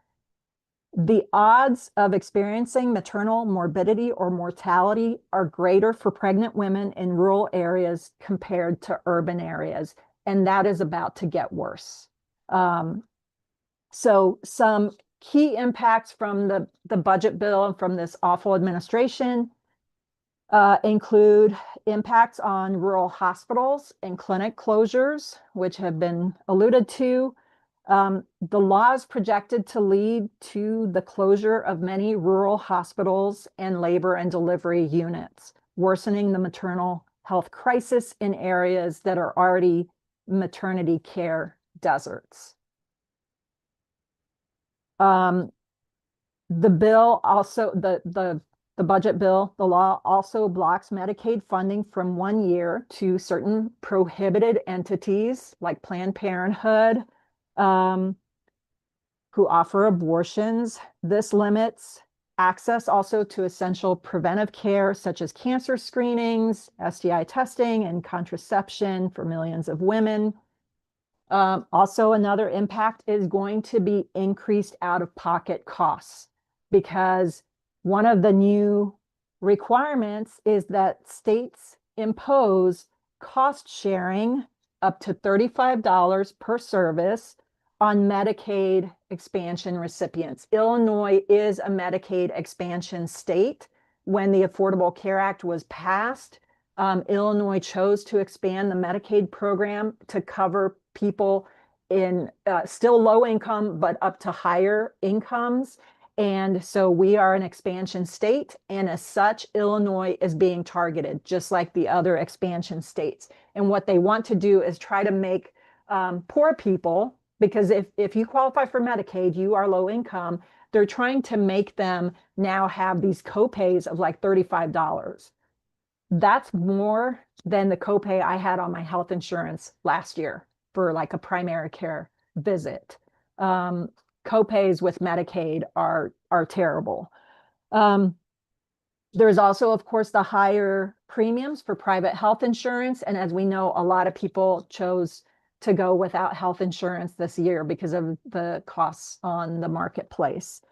The odds of experiencing maternal morbidity or mortality are greater for pregnant women in rural areas compared to urban areas, and that is about to get worse. So some key impacts from the budget bill and from this awful administration include impacts on rural hospitals and clinic closures, which have been alluded to. The law is projected to lead to the closure of many rural hospitals and labor and delivery units, worsening the maternal health crisis in areas that are already maternity care deserts. The bill also, the budget bill, the law also blocks Medicaid funding from 1 year to certain prohibited entities like Planned Parenthood, who offer abortions. This limits access also to essential preventive care, such as cancer screenings, STI testing, and contraception for millions of women. Also, another impact is going to be increased out-of-pocket costs, because one of the new requirements is that states impose cost sharing up to $35 per service on Medicaid expansion recipients. Illinois is a Medicaid expansion state. When the Affordable Care Act was passed, Illinois chose to expand the Medicaid program to cover people in still low income, but up to higher incomes. And so we are an expansion state, and as such, Illinois is being targeted, just like the other expansion states. And what they want to do is try to make poor people, because if you qualify for Medicaid, you are low income, they're trying to make them now have these copays of like $35. That's more than the copay I had on my health insurance last year for like a primary care visit. Copays with Medicaid are terrible. There's also, of course, the higher premiums for private health insurance. And as we know, a lot of people chose to go without health insurance this year because of the costs on the marketplace.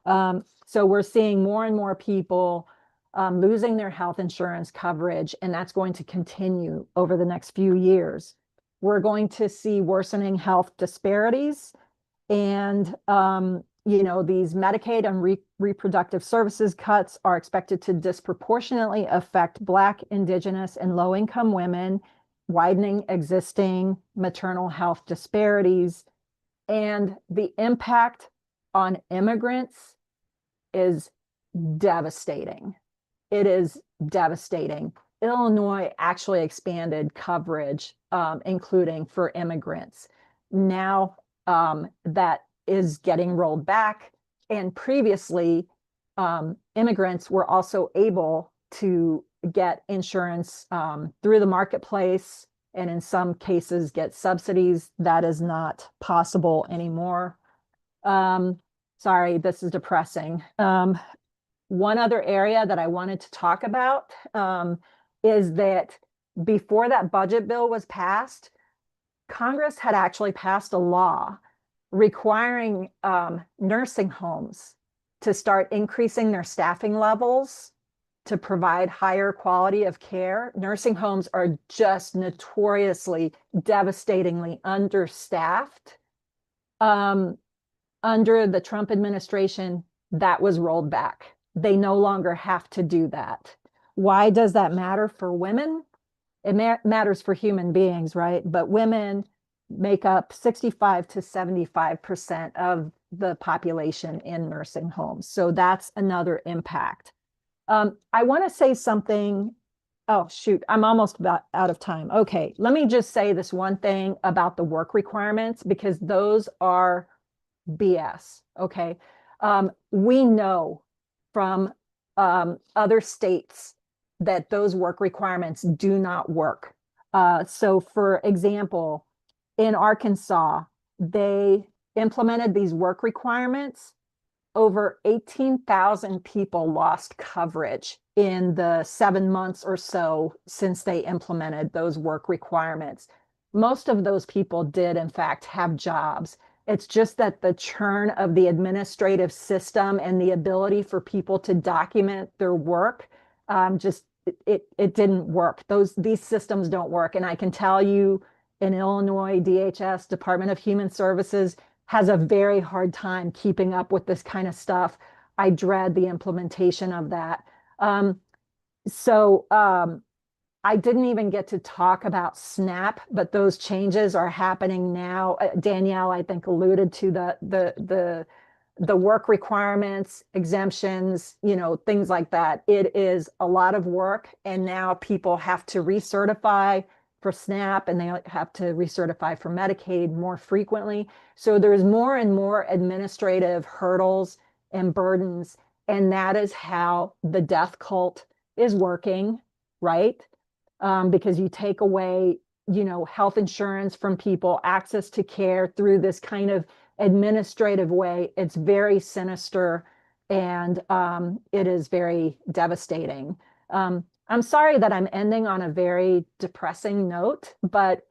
So we're seeing more and more people losing their health insurance coverage, and that's going to continue over the next few years. We're going to see worsening health disparities, and these Medicaid and reproductive services cuts are expected to disproportionately affect Black, Indigenous, and low-income women, widening existing maternal health disparities. And the impact on immigrants is devastating. It is devastating. Illinois actually expanded coverage, including for immigrants. Now that is getting rolled back. And previously, immigrants were also able to get insurance through the marketplace, and in some cases get subsidies. That is not possible anymore. Sorry, this is depressing. One other area that I wanted to talk about is that before that budget bill was passed, Congress had actually passed a law requiring nursing homes to start increasing their staffing levels to provide higher quality of care. Nursing homes are just notoriously, devastatingly understaffed. Under the Trump administration, that was rolled back. They no longer have to do that. Why does that matter for women? It matters for human beings, right? But women make up 65 to 75% of the population in nursing homes. So that's another impact. I want to say something. Oh, shoot, I'm almost about out of time. Okay, let me just say this one thing about the work requirements, because those are BS, okay? We know from other states that those work requirements do not work. So for example, in Arkansas, they implemented these work requirements. Over 18,000 people lost coverage in the 7 months or so since they implemented those work requirements. Most of those people did, in fact, have jobs. It's just that the churn of the administrative system and the ability for people to document their work, it didn't work. These systems don't work. And I can tell you, in Illinois, DHS, Department of Human Services, has a very hard time keeping up with this kind of stuff. I dread the implementation of that. I didn't even get to talk about SNAP, but those changes are happening now. Danielle, I think, alluded to the work requirements, exemptions, things like that. It is a lot of work, and now people have to recertify for SNAP, and they have to recertify for Medicaid more frequently. So there's more and more administrative hurdles and burdens, and that is how the death cult is working, right? Because you take away, health insurance from people, access to care through this kind of administrative way. It's very sinister, and it is very devastating. I'm sorry that I'm ending on a very depressing note, but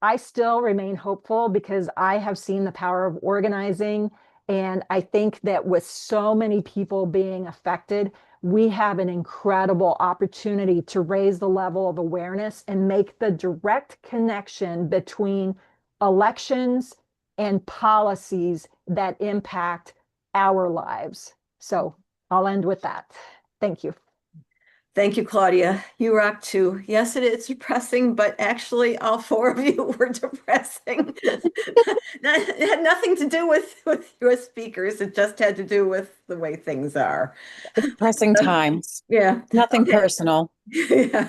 I still remain hopeful because I have seen the power of organizing. And I think that with so many people being affected, we have an incredible opportunity to raise the level of awareness and make the direct connection between elections and policies that impact our lives. So I'll end with that. Thank you. Thank you, Claudia. You rock too. Yes, it is depressing, but actually all four of you were depressing. It had nothing to do with your speakers. It just had to do with the way things are. Depressing times. Yeah. Nothing Okay. personal. Yeah.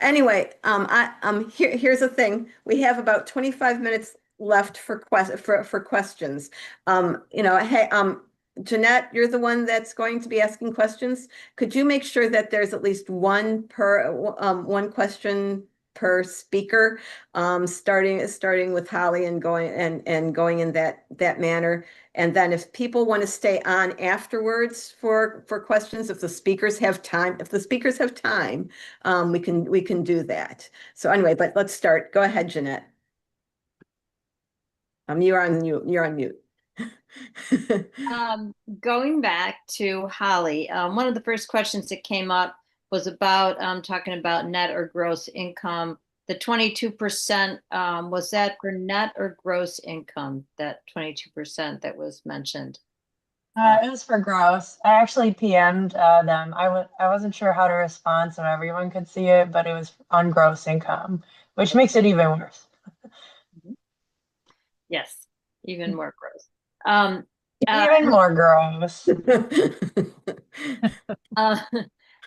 Anyway, here's the thing. We have about 25 minutes left for questions. Hey, Jeanette, you're the one that's going to be asking questions. Could you make sure that there's at least one question per speaker, starting with Holly and going in that manner. And then if people want to stay on afterwards for questions, if the speakers have time, we can do that. So anyway, but let's start. Go ahead, Jeanette. You're on mute. Going back to Holly, one of the first questions that came up was about talking about net or gross income. The 22%, was that for net or gross income, that 22% that was mentioned? It was for gross. I actually PM'd them. I wasn't sure how to respond so everyone could see it, but it was on gross income, which makes it even worse. Yes, even more gross. Even more gross.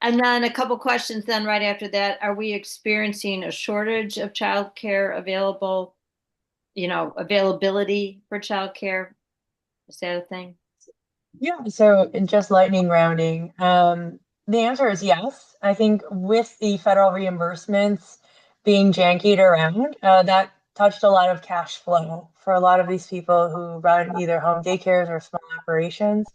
And then a couple questions then right after that. Are we experiencing a shortage of childcare availability for childcare? Is that a thing? Yeah, so just lightning rounding. The answer is yes. I think with the federal reimbursements being jankied around, that touched a lot of cash flow for a lot of these people who run either home daycares or small operations.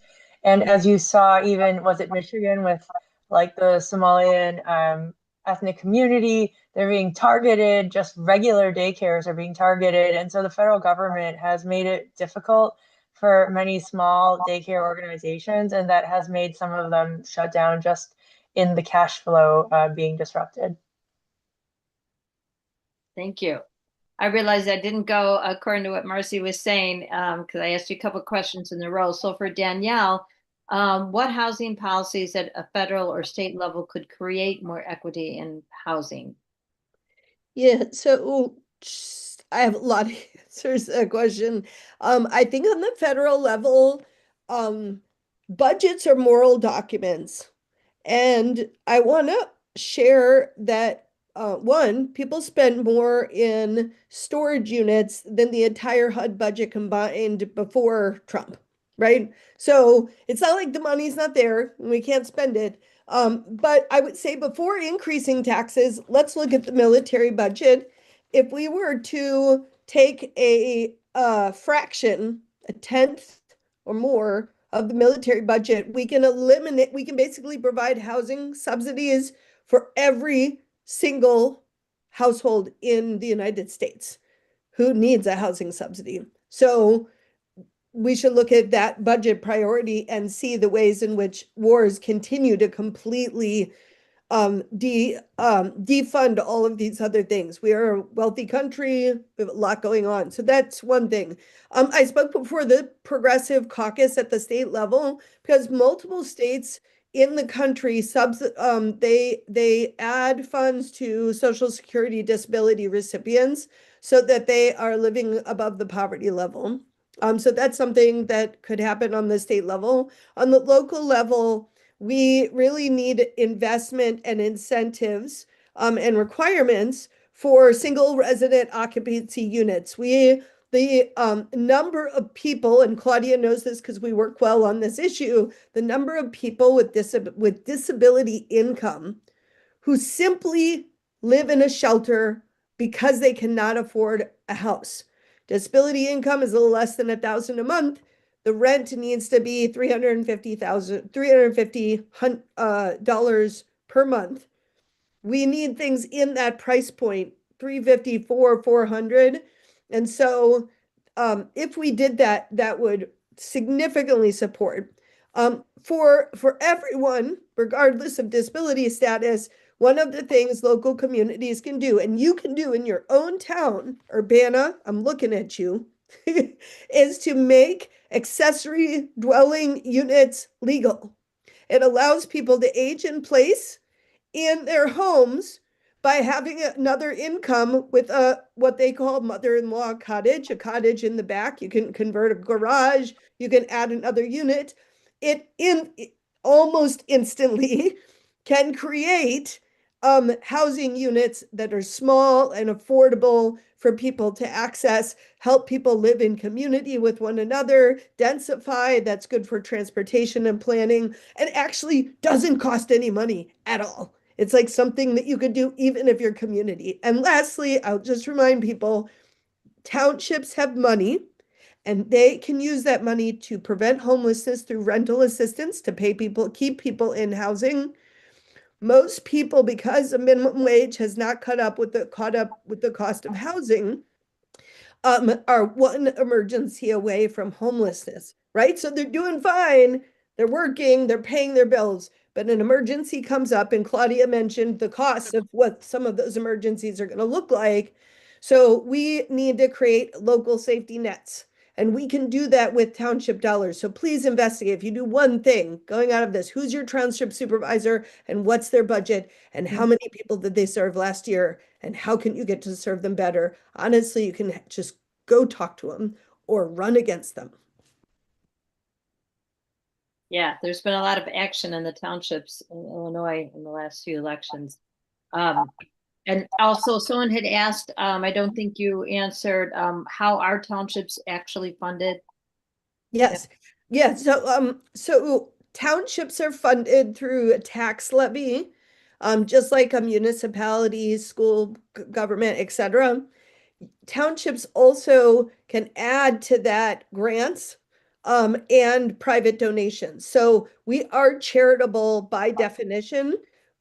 And as you saw, even was it Michigan with like the Somalian ethnic community, they're being targeted, just regular daycares are being targeted. And so the federal government has made it difficult for many small daycare organizations, and that has made some of them shut down just in the cash flow being disrupted. Thank you. I realized I didn't go according to what Marcy was saying because I asked you a couple of questions in a row. So for Danielle, what housing policies at a federal or state level could create more equity in housing? Yeah, so I have a lot of answers to that question. I think on the federal level, budgets are moral documents. And I want to share that one, people spend more in storage units than the entire HUD budget combined before Trump, right? So it's not like the money's not there and we can't spend it. But I would say before increasing taxes, let's look at the military budget. If we were to take a fraction, a tenth or more of the military budget, we can basically provide housing subsidies for every single household in the United States who needs a housing subsidy. So we should look at that budget priority and see the ways in which wars continue to completely defund all of these other things. We are a wealthy country, we have a lot going on. So that's one thing. I spoke before the Progressive Caucus at the state level because multiple states in the country they add funds to Social Security disability recipients so that they are living above the poverty level. So that's something that could happen on the state level. On the local level, we really need investment and incentives and requirements for single resident occupancy units. The number of people, and Claudia knows this because we work well on this issue, the number of people with disability income who simply live in a shelter because they cannot afford a house. Disability income is a little less than $1,000 a month. The rent needs to be $350 per month. We need things in that price point 354, 400. And so if we did that, that would significantly support. For everyone, regardless of disability status, one of the things local communities can do, and you can do in your own town, Urbana, I'm looking at you, is to make accessory dwelling units legal. It allows people to age in place in their homes by having another income with a what they call mother-in-law cottage, a cottage in the back. You can convert a garage, you can add another unit. It almost instantly can create housing units that are small and affordable for people to access, help people live in community with one another, densify, that's good for transportation and planning, and actually doesn't cost any money at all. It's like something that you could do even if you're community. And lastly, I'll just remind people, townships have money and they can use that money to prevent homelessness through rental assistance to pay people, keep people in housing. Most people, because the minimum wage has not caught up with the cost of housing, are one emergency away from homelessness, right? So they're doing fine, they're working, they're paying their bills, but an emergency comes up, and Claudia mentioned the cost of what some of those emergencies are going to look like. So we need to create local safety nets. And we can do that with township dollars. So please investigate. If you do one thing going out of this, who's your township supervisor and what's their budget and how many people did they serve last year and how can you get to serve them better? Honestly, you can just go talk to them or run against them. Yeah, there's been a lot of action in the townships in Illinois in the last few elections. And also someone had asked, I don't think you answered, how are townships actually funded? Yes. Yeah. So townships are funded through a tax levy, just like a municipality, school, government, etc. Townships also can add to that grants and private donations. So we are charitable by definition.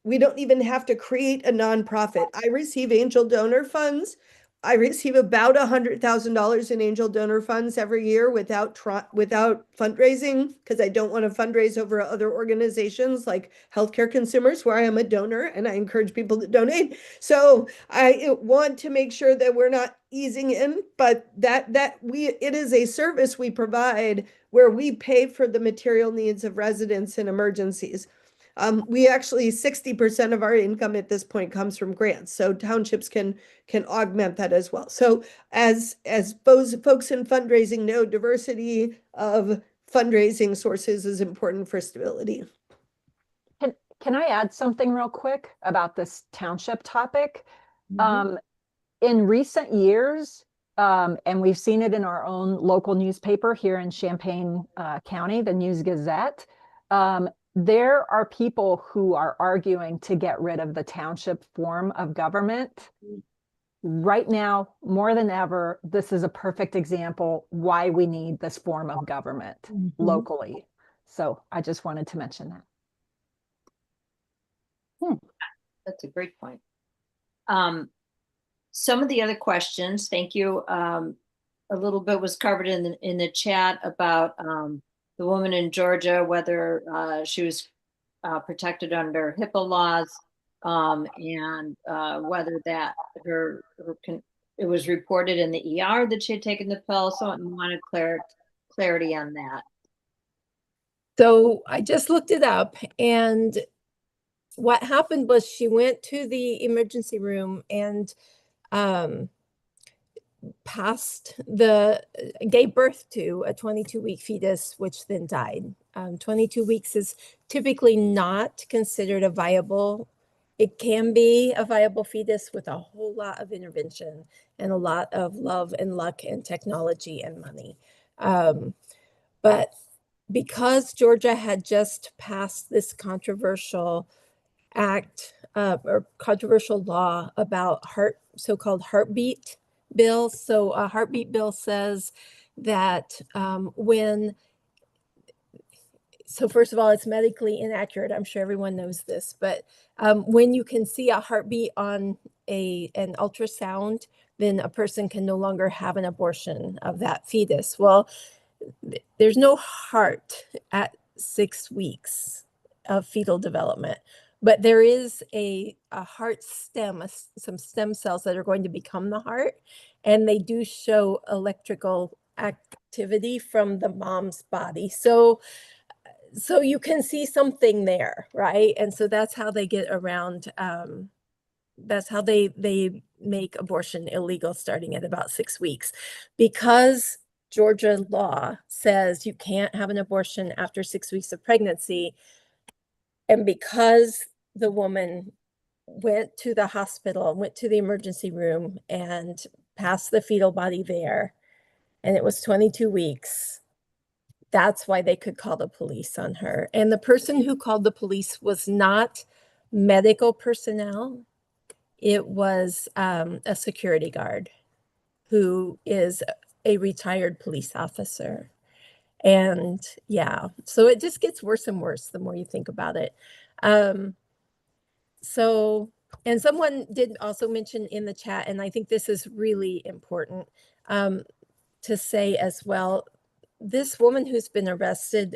We don't even have to create a nonprofit. I receive angel donor funds. I receive about $100,000 in angel donor funds every year without fundraising, because I don't want to fundraise over other organizations like Healthcare Consumers, where I am a donor and I encourage people to donate. So I want to make sure that we're not easing in, but it is a service we provide where we pay for the material needs of residents in emergencies. We actually 60% of our income at this point comes from grants, so townships can augment that as well. So as folks in fundraising know, diversity of fundraising sources is important for stability. Can I add something real quick about this township topic? In recent years, and we've seen it in our own local newspaper here in Champaign County, the News Gazette, there are people who are arguing to get rid of the township form of government. Right now, more than ever, this is a perfect example why we need this form of government locally. So I just wanted to mention that. That's a great point. Some of the other questions, thank you. A little bit was covered in the chat about the woman in Georgia, whether she was protected under HIPAA laws, and whether that it was reported in the ER that she had taken the pill. So I wanted clarity on that. So I just looked it up, and what happened was she went to the emergency room and gave birth to a 22-week fetus, which then died. 22 weeks is typically not considered a viable. It can be a viable fetus with a whole lot of intervention and a lot of love and luck and technology and money. But because Georgia had just passed this controversial act or controversial law about so-called heartbeat bill. So a heartbeat bill says that when So first of all, it's medically inaccurate. I'm sure everyone knows this, but when you can see a heartbeat on an ultrasound, then a person can no longer have an abortion of that fetus. Well, there's no heart at 6 weeks of fetal development, but there is a heart stem, some stem cells that are going to become the heart, and they do show electrical activity from the mom's body. So you can see something there, right? And so that's how they get around, that's how they make abortion illegal starting at about 6 weeks. Because Georgia law says you can't have an abortion after 6 weeks of pregnancy, and because the woman went to the hospital, went to the emergency room and passed the fetal body there, and it was 22 weeks, that's why they could call the police on her. And the person who called the police was not medical personnel. It was a security guard who is a retired police officer. And yeah, so it just gets worse and worse the more you think about it. And someone did also mention in the chat, and I think this is really important to say as well, this woman who's been arrested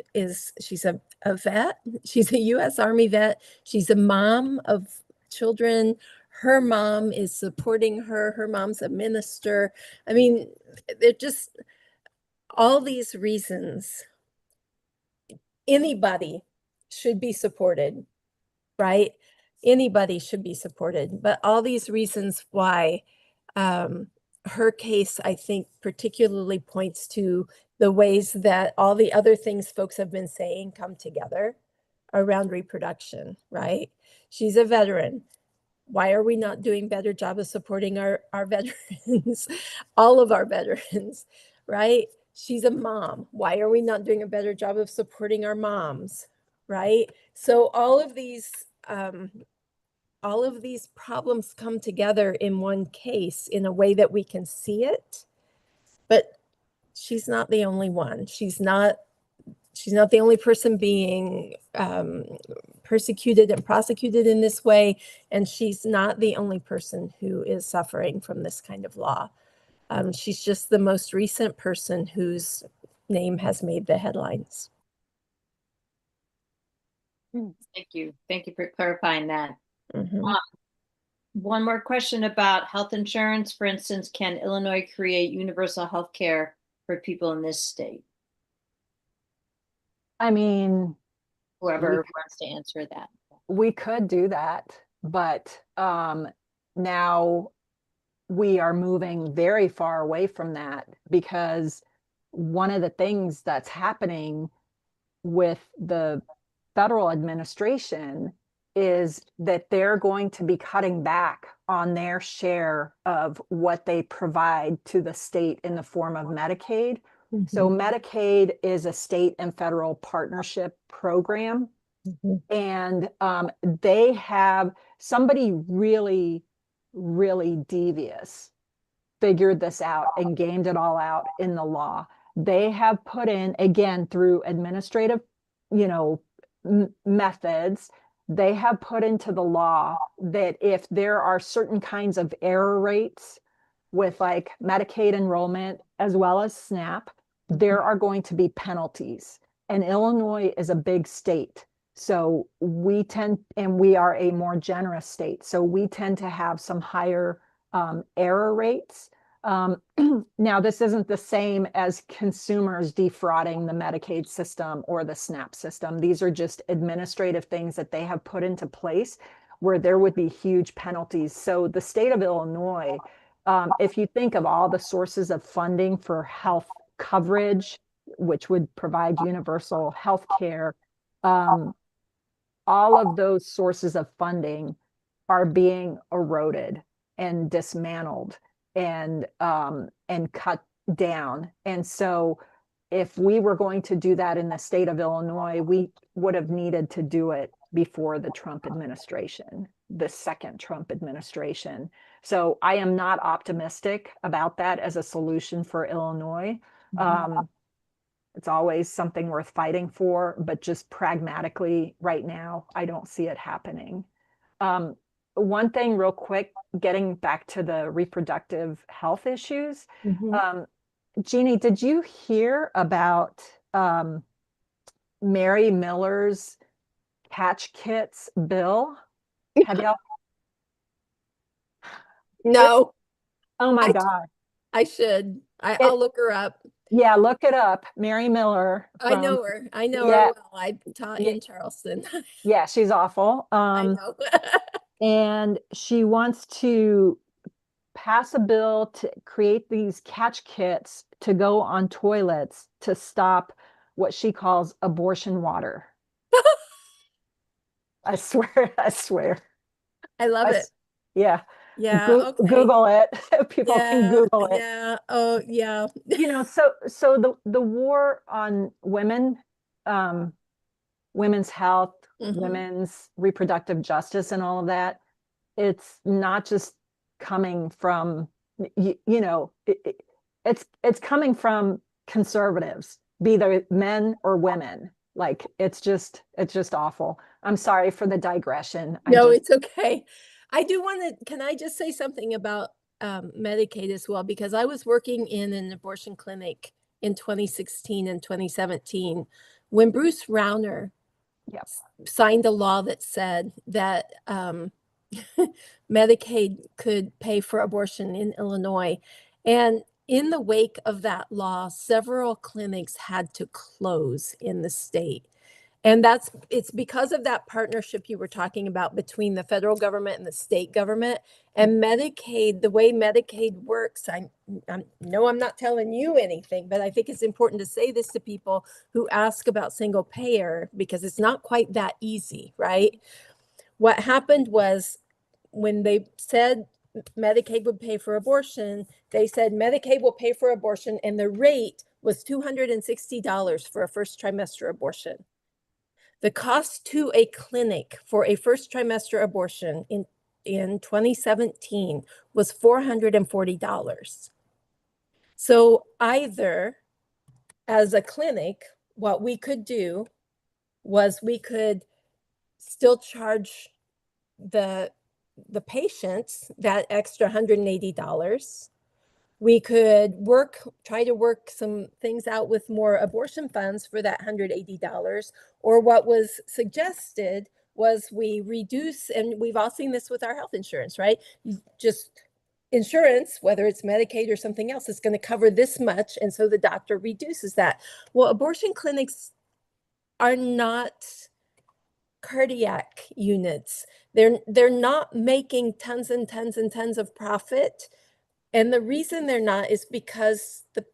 she's a vet. She's a U.S. Army vet. She's a mom of children. Her mom is supporting her. Her mom's a minister. I mean, they're just all these reasons. Anybody should be supported, right? Anybody should be supported. But all these reasons why her case, I think, particularly points to the ways that all the other things folks have been saying come together around reproduction, right? She's a veteran. Why are we not doing a better job of supporting our veterans, all of our veterans, right? She's a mom. Why are we not doing a better job of supporting our moms, right? So all of these problems come together in one case in a way that we can see it, but she's not the only one. She's not the only person being persecuted and prosecuted in this way, and she's not the only person who is suffering from this kind of law. She's just the most recent person whose name has made the headlines. Thank you. Thank you for clarifying that. Mm-hmm. One more question about health insurance. For instance, can Illinois create universal health care for people in this state? I mean, Whoever wants to answer that. we could do that, but now we are moving very far away from that, because one of the things that's happening with the federal administration is that they're going to be cutting back on their share of what they provide to the state in the form of Medicaid. Mm-hmm. So Medicaid is a state and federal partnership program. Mm-hmm. And they have somebody really, really devious figured this out and gamed it all out in the law. They have put in, again, through administrative, methods, they have put into the law that if there are certain kinds of error rates with like Medicaid enrollment as well as SNAP, there are going to be penalties. And Illinois is a big state. So we are a more generous state. So we tend to have some higher error rates. Now, this isn't the same as consumers defrauding the Medicaid system or the SNAP system. These are just administrative things that they have put into place where there would be huge penalties. So the state of Illinois, if you think of all the sources of funding for health coverage, which would provide universal health care, all of those sources of funding are being eroded and dismantled and cut down. And so if we were going to do that in the state of Illinois, we would have needed to do it before the Trump administration, the second Trump administration. So I am not optimistic about that as a solution for Illinois. It's always something worth fighting for, but just pragmatically right now, I don't see it happening. One thing real quick, getting back to the reproductive health issues. Jeannie, did you hear about Mary Miller's Catch Kits bill? Have y'all? No, Oh my I- God. I should. I'll look her up. Yeah, look it up. Mary Miller. I know her. I know Yeah. her well. I taught in Charleston. Yeah, she's awful. I know. And she wants to pass a bill to create these catch kits to go on toilets to stop what she calls abortion water. I swear, I swear. I love it. Yeah. Yeah. Okay. Google it. People can Google it. Yeah. Oh, yeah. So the war on women, women's health, women's reproductive justice and all of that, it's not just coming from, it's coming from conservatives, be they men or women. Like it's just awful. I'm sorry for the digression. No, it's okay. I do want to, can I just say something about Medicaid as well? Because I was working in an abortion clinic in 2016 and 2017 when Bruce Rauner signed a law that said that Medicaid could pay for abortion in Illinois. And in the wake of that law, several clinics had to close in the state. And it's because of that partnership you were talking about between the federal government and the state government. And Medicaid, the way Medicaid works, I know I'm not telling you anything, but I think it's important to say this to people who ask about single payer, because it's not quite that easy, right? What happened was when they said Medicaid would pay for abortion, they said Medicaid will pay for abortion, and the rate was $260 for a first trimester abortion. The cost to a clinic for a first trimester abortion in 2017 was $440. So either as a clinic, what we could do was we could still charge the patients that extra $180. We could try to work some things out with more abortion funds for that $180. Or what was suggested was we reduce, and we've all seen this with our health insurance, right? Just insurance, whether it's Medicaid or something else, is going to cover this much. And so the doctor reduces that. Well, abortion clinics are not cardiac units. They're not making tons and tons and tons of profit. And the reason they're not is because the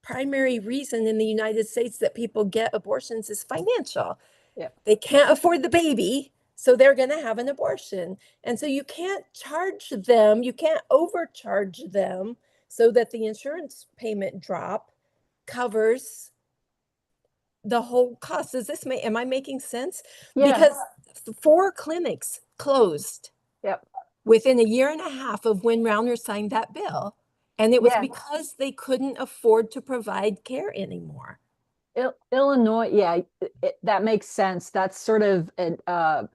primary reason in the United States that people get abortions is financial. Yep. They can't afford the baby, so they're going to have an abortion. And so you can't charge them, you can't overcharge them so that the insurance payment drop covers the whole cost. Am I making sense? Yeah. Because 4 clinics closed. Yep. Within a year and a half of when Rauner signed that bill. And it was because they couldn't afford to provide care anymore. Illinois, that makes sense. That's sort of that's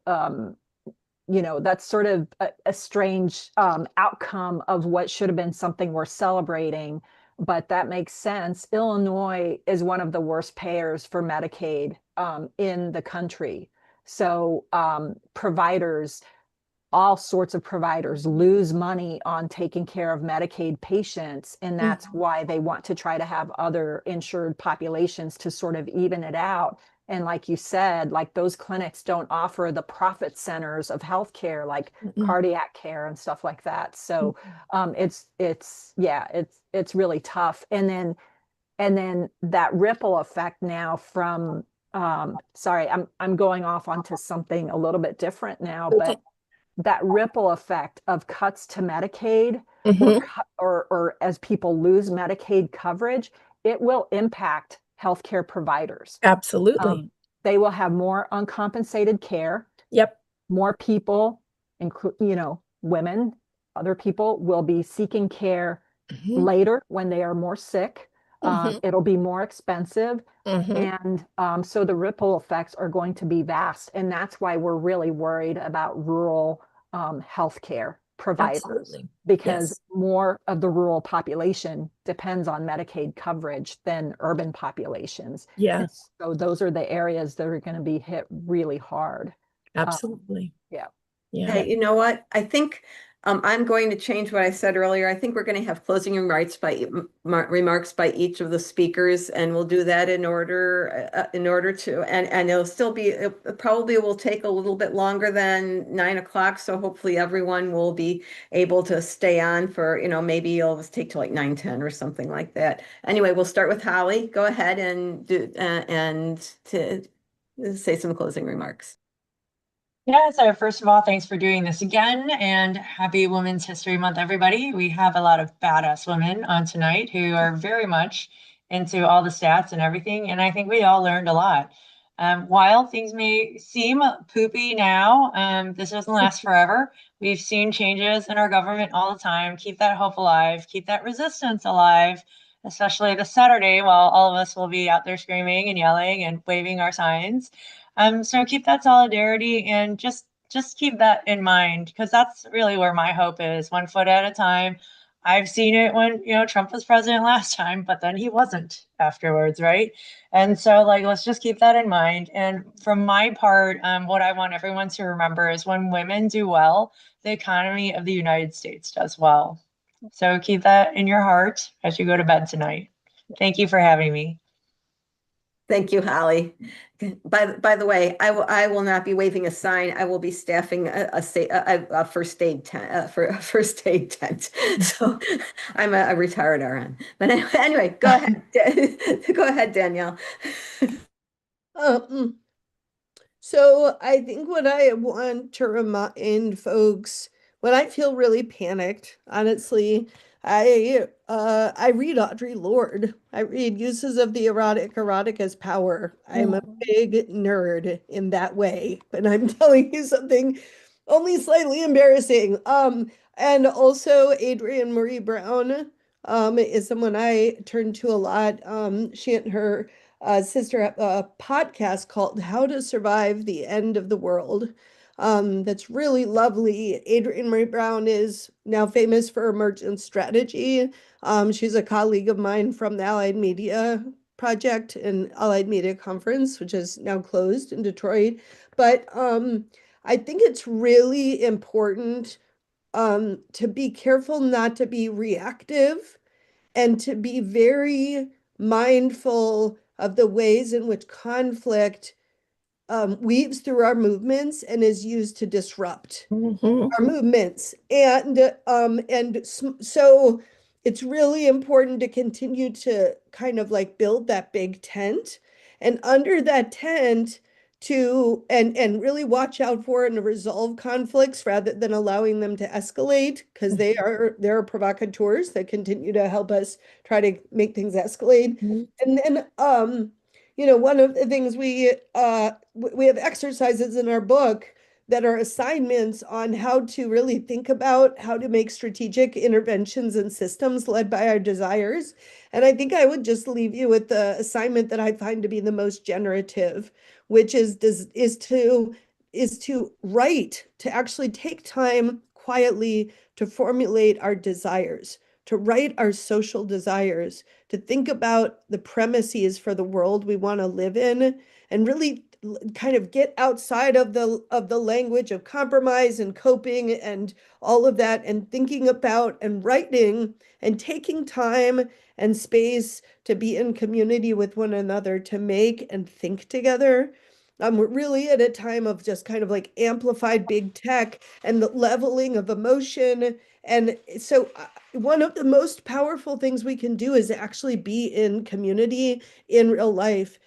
sort of a strange outcome of what should have been something we're celebrating, but that makes sense. Illinois is one of the worst payers for Medicaid in the country. So providers, all sorts of providers lose money on taking care of Medicaid patients. And that's why they want to try to have other insured populations to sort of even it out. And like you said, like those clinics don't offer the profit centers of healthcare, like cardiac care and stuff like that. So it's really tough. And then that ripple effect now from sorry, I'm going off onto something a little bit different now, but that ripple effect of cuts to Medicaid or as people lose Medicaid coverage, it will impact healthcare providers. Absolutely. They will have more uncompensated care. Yep. More people, women, other people will be seeking care later when they are more sick. Mhm. It'll be more expensive. Mhm. And so the ripple effects are going to be vast. And that's why we're really worried about rural healthcare providers, Absolutely. because Yes. more of the rural population depends on Medicaid coverage than urban populations. Yeah, And so those are the areas that are going to be hit really hard. absolutely. Yeah. Yeah. Hey, you know what? I think I'm going to change what I said earlier. I think we're going to have closing remarks by each of the speakers, and we'll do that in order to, and it'll still be, it probably will take a little bit longer than 9 o'clock. So hopefully everyone will be able to stay on for, maybe it'll take till like 9:10 or something like that. Anyway, we'll start with Holly. Go ahead and do, and to say some closing remarks. Yeah, so first of all, thanks for doing this again, and happy Women's History Month, everybody. We have a lot of badass women on tonight who are very much into all the stats and everything, and I think we all learned a lot. While things may seem poopy now, this doesn't last forever. We've seen changes in our government all the time. Keep that hope alive, keep that resistance alive, especially this Saturday while all of us will be out there screaming and yelling and waving our signs. So keep that solidarity and just keep that in mind, because that's really where my hope is, one foot at a time. I've seen it when, Trump was president last time, but then he wasn't afterwards, right? And so let's just keep that in mind. And from my part, what I want everyone to remember is when women do well, the economy of the United States does well. So keep that in your heart as you go to bed tonight. Thank you for having me. Thank you, Holly. By the way, I will not be waving a sign. I will be staffing a first aid tent for a first aid tent. So I'm a retired RN. But anyway, go ahead. Go ahead, Danielle. So I think what I want to remind folks, when I feel really panicked, honestly, I read Audre Lorde. I read Uses of the Erotic as Power. I'm a big nerd in that way, but I'm telling you something only slightly embarrassing. And also Adrienne Marie Brown is someone I turn to a lot. She and her sister have a podcast called How to Survive the End of the World. That's really lovely. Adrienne Marie Brown is now famous for emergent strategy. She's a colleague of mine from the Allied Media Project and Allied Media Conference, which is now closed in Detroit. But I think it's really important to be careful not to be reactive and to be very mindful of the ways in which conflict weaves through our movements and is used to disrupt our movements. And so it's really important to continue to kind of build that big tent, and under that tent and really watch out for and resolve conflicts rather than allowing them to escalate, because there are provocateurs that continue to help us try to make things escalate. And then one of the things we have exercises in our book that are assignments on how to really think about how to make strategic interventions and systems led by our desires. And I think I would just leave you with the assignment that I find to be the most generative, which is to write, to actually take time quietly to formulate our desires, to write our social desires, to think about the premises for the world we want to live in, and really kind of get outside of the language of compromise and coping and all of that, and thinking about and writing and taking time and space to be in community with one another, to make and think together. We're really at a time of just kind of amplified big tech and the leveling of emotion. And so one of the most powerful things we can do is actually be in community in real life,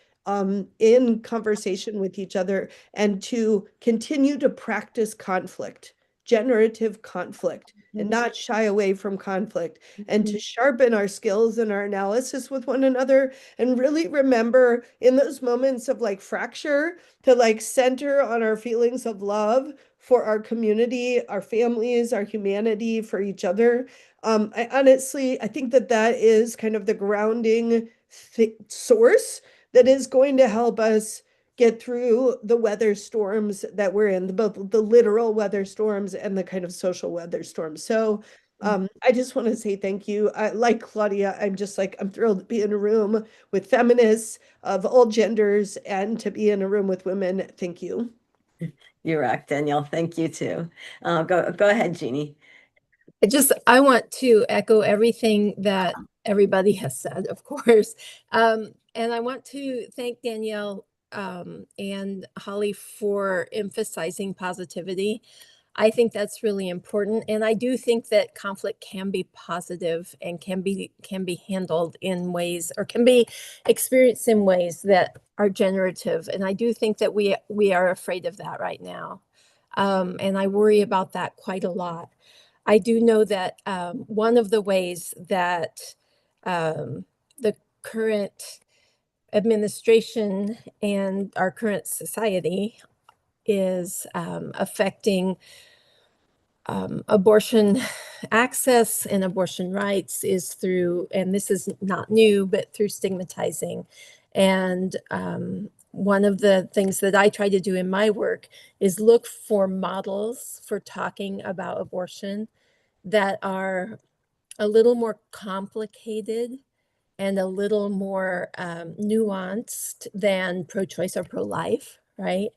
in conversation with each other, and to continue to practice conflict, generative conflict, and not shy away from conflict, and to sharpen our skills and our analysis with one another, and really remember in those moments of fracture to center on our feelings of love, for our community, our families, our humanity, for each other. I think that is kind of the grounding source that is going to help us get through the weather storms that we're in, both the literal weather storms and the kind of social weather storms. So I just want to say thank you. Like Claudia, I'm thrilled to be in a room with feminists of all genders and to be in a room with women. Thank you. You're right, Danielle. Thank you too. Go ahead, Jeannie. I want to echo everything that everybody has said, of course. And I want to thank Danielle and Holly for emphasizing positivity. I think that's really important. And I do think that conflict can be positive and can be handled in ways, or can be experienced in ways that are generative. And I do think that we are afraid of that right now. And I worry about that quite a lot. I do know that one of the ways that the current administration and our current society is affecting abortion access and abortion rights is through, and this is not new, but through stigmatizing. And one of the things that I try to do in my work is look for models for talking about abortion that are a little more complicated and a little more nuanced than pro-choice or pro-life, right?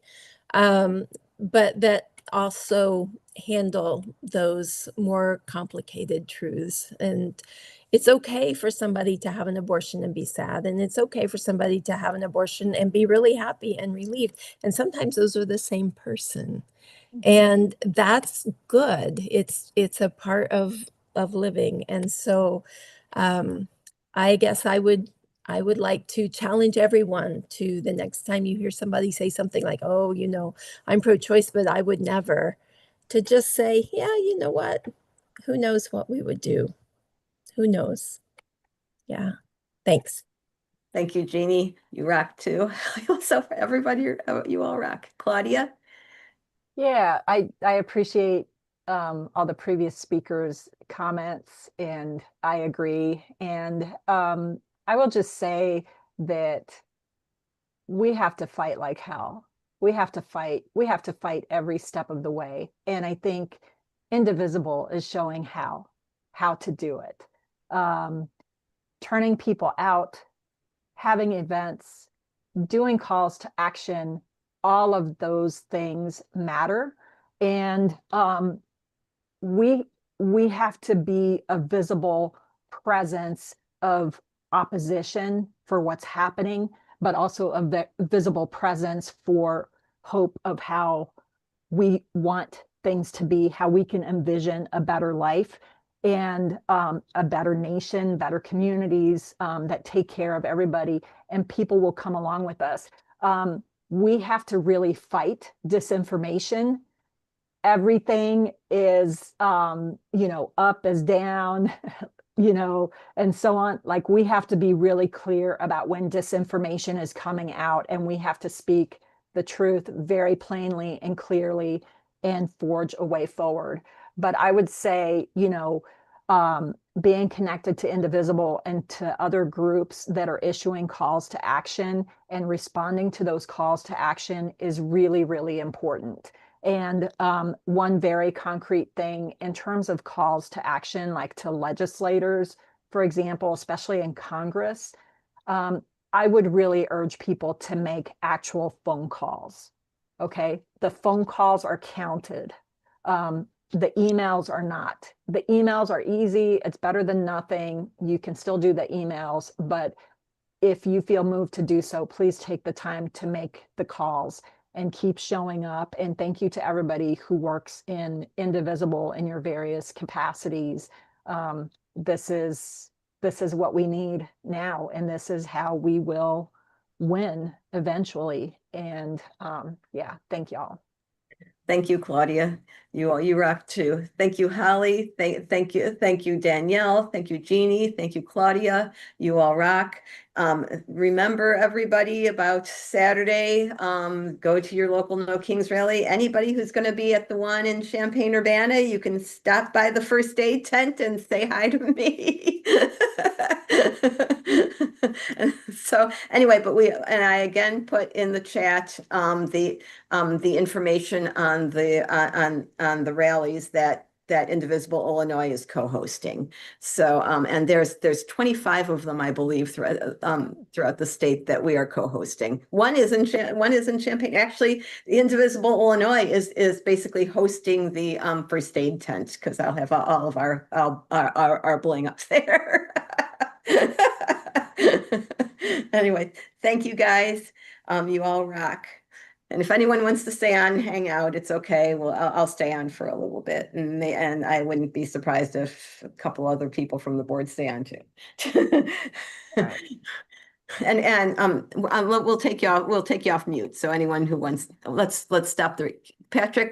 But that also handle those more complicated truths. And it's okay for somebody to have an abortion and be sad. And it's okay for somebody to have an abortion and be really happy and relieved. And sometimes those are the same person. And that's good. It's a part of living. And so I guess I would like to challenge everyone to, the next time you hear somebody say something like, oh, I'm pro-choice, but I would never, to just say, yeah, you know what? Who knows what we would do? Who knows? Yeah. Thanks. Thank you, Jeannie. You rock too. Also, everybody, you all rock. Claudia? Yeah, I appreciate all the previous speakers' comments, and I agree. And I will just say that we have to fight like hell. We have to fight. We have to fight every step of the way. And I think Indivisible is showing how to do it. Turning people out, having events, doing calls to action, all of those things matter. And we have to be a visible presence of opposition for what's happening, but also a visible presence for hope of how we want things to be, how we can envision a better life and a better nation, better communities that take care of everybody, and people will come along with us. We have to really fight disinformation. Everything is, up is down, and so on. Like, we have to be really clear about when disinformation is coming out, and we have to speak the truth very plainly and clearly and forge a way forward. But I would say, being connected to Indivisible and to other groups that are issuing calls to action and responding to those calls to action is really, really important. And one very concrete thing in terms of calls to action, like to legislators, for example, especially in Congress, I would really urge people to make actual phone calls. Okay, the phone calls are counted. The emails are not. The emails are easy. It's better than nothing. You can still do the emails, but if you feel moved to do so, please take the time to make the calls and keep showing up. And thank you to everybody who works in Indivisible in your various capacities. This is what we need now, and this is how we will win eventually. And yeah, thank y'all. Thank you, Claudia. You rock too. Thank you, Holly. Thank you, Danielle. Thank you, Jeannie. Thank you, Claudia. You all rock. Remember everybody about Saturday, go to your local No Kings rally. Anybody who's going to be at the one in Champaign-Urbana, you can stop by the first aid tent and say hi to me. So anyway, and I again put in the chat the information on the rallies that Indivisible Illinois is co-hosting. So and there's 25 of them, I believe, throughout the state that we are co-hosting. One is in Champaign. Actually, the Indivisible Illinois is basically hosting the first aid tent, because I'll have all of our bling up there. Anyway, thank you guys. You all rock. And if anyone wants to stay on, hang out, it's okay. Well, I'll stay on for a little bit, and I wouldn't be surprised if a couple other people from the board stay on too. And we'll take you off mute. So anyone who wants, let's stop Patrick.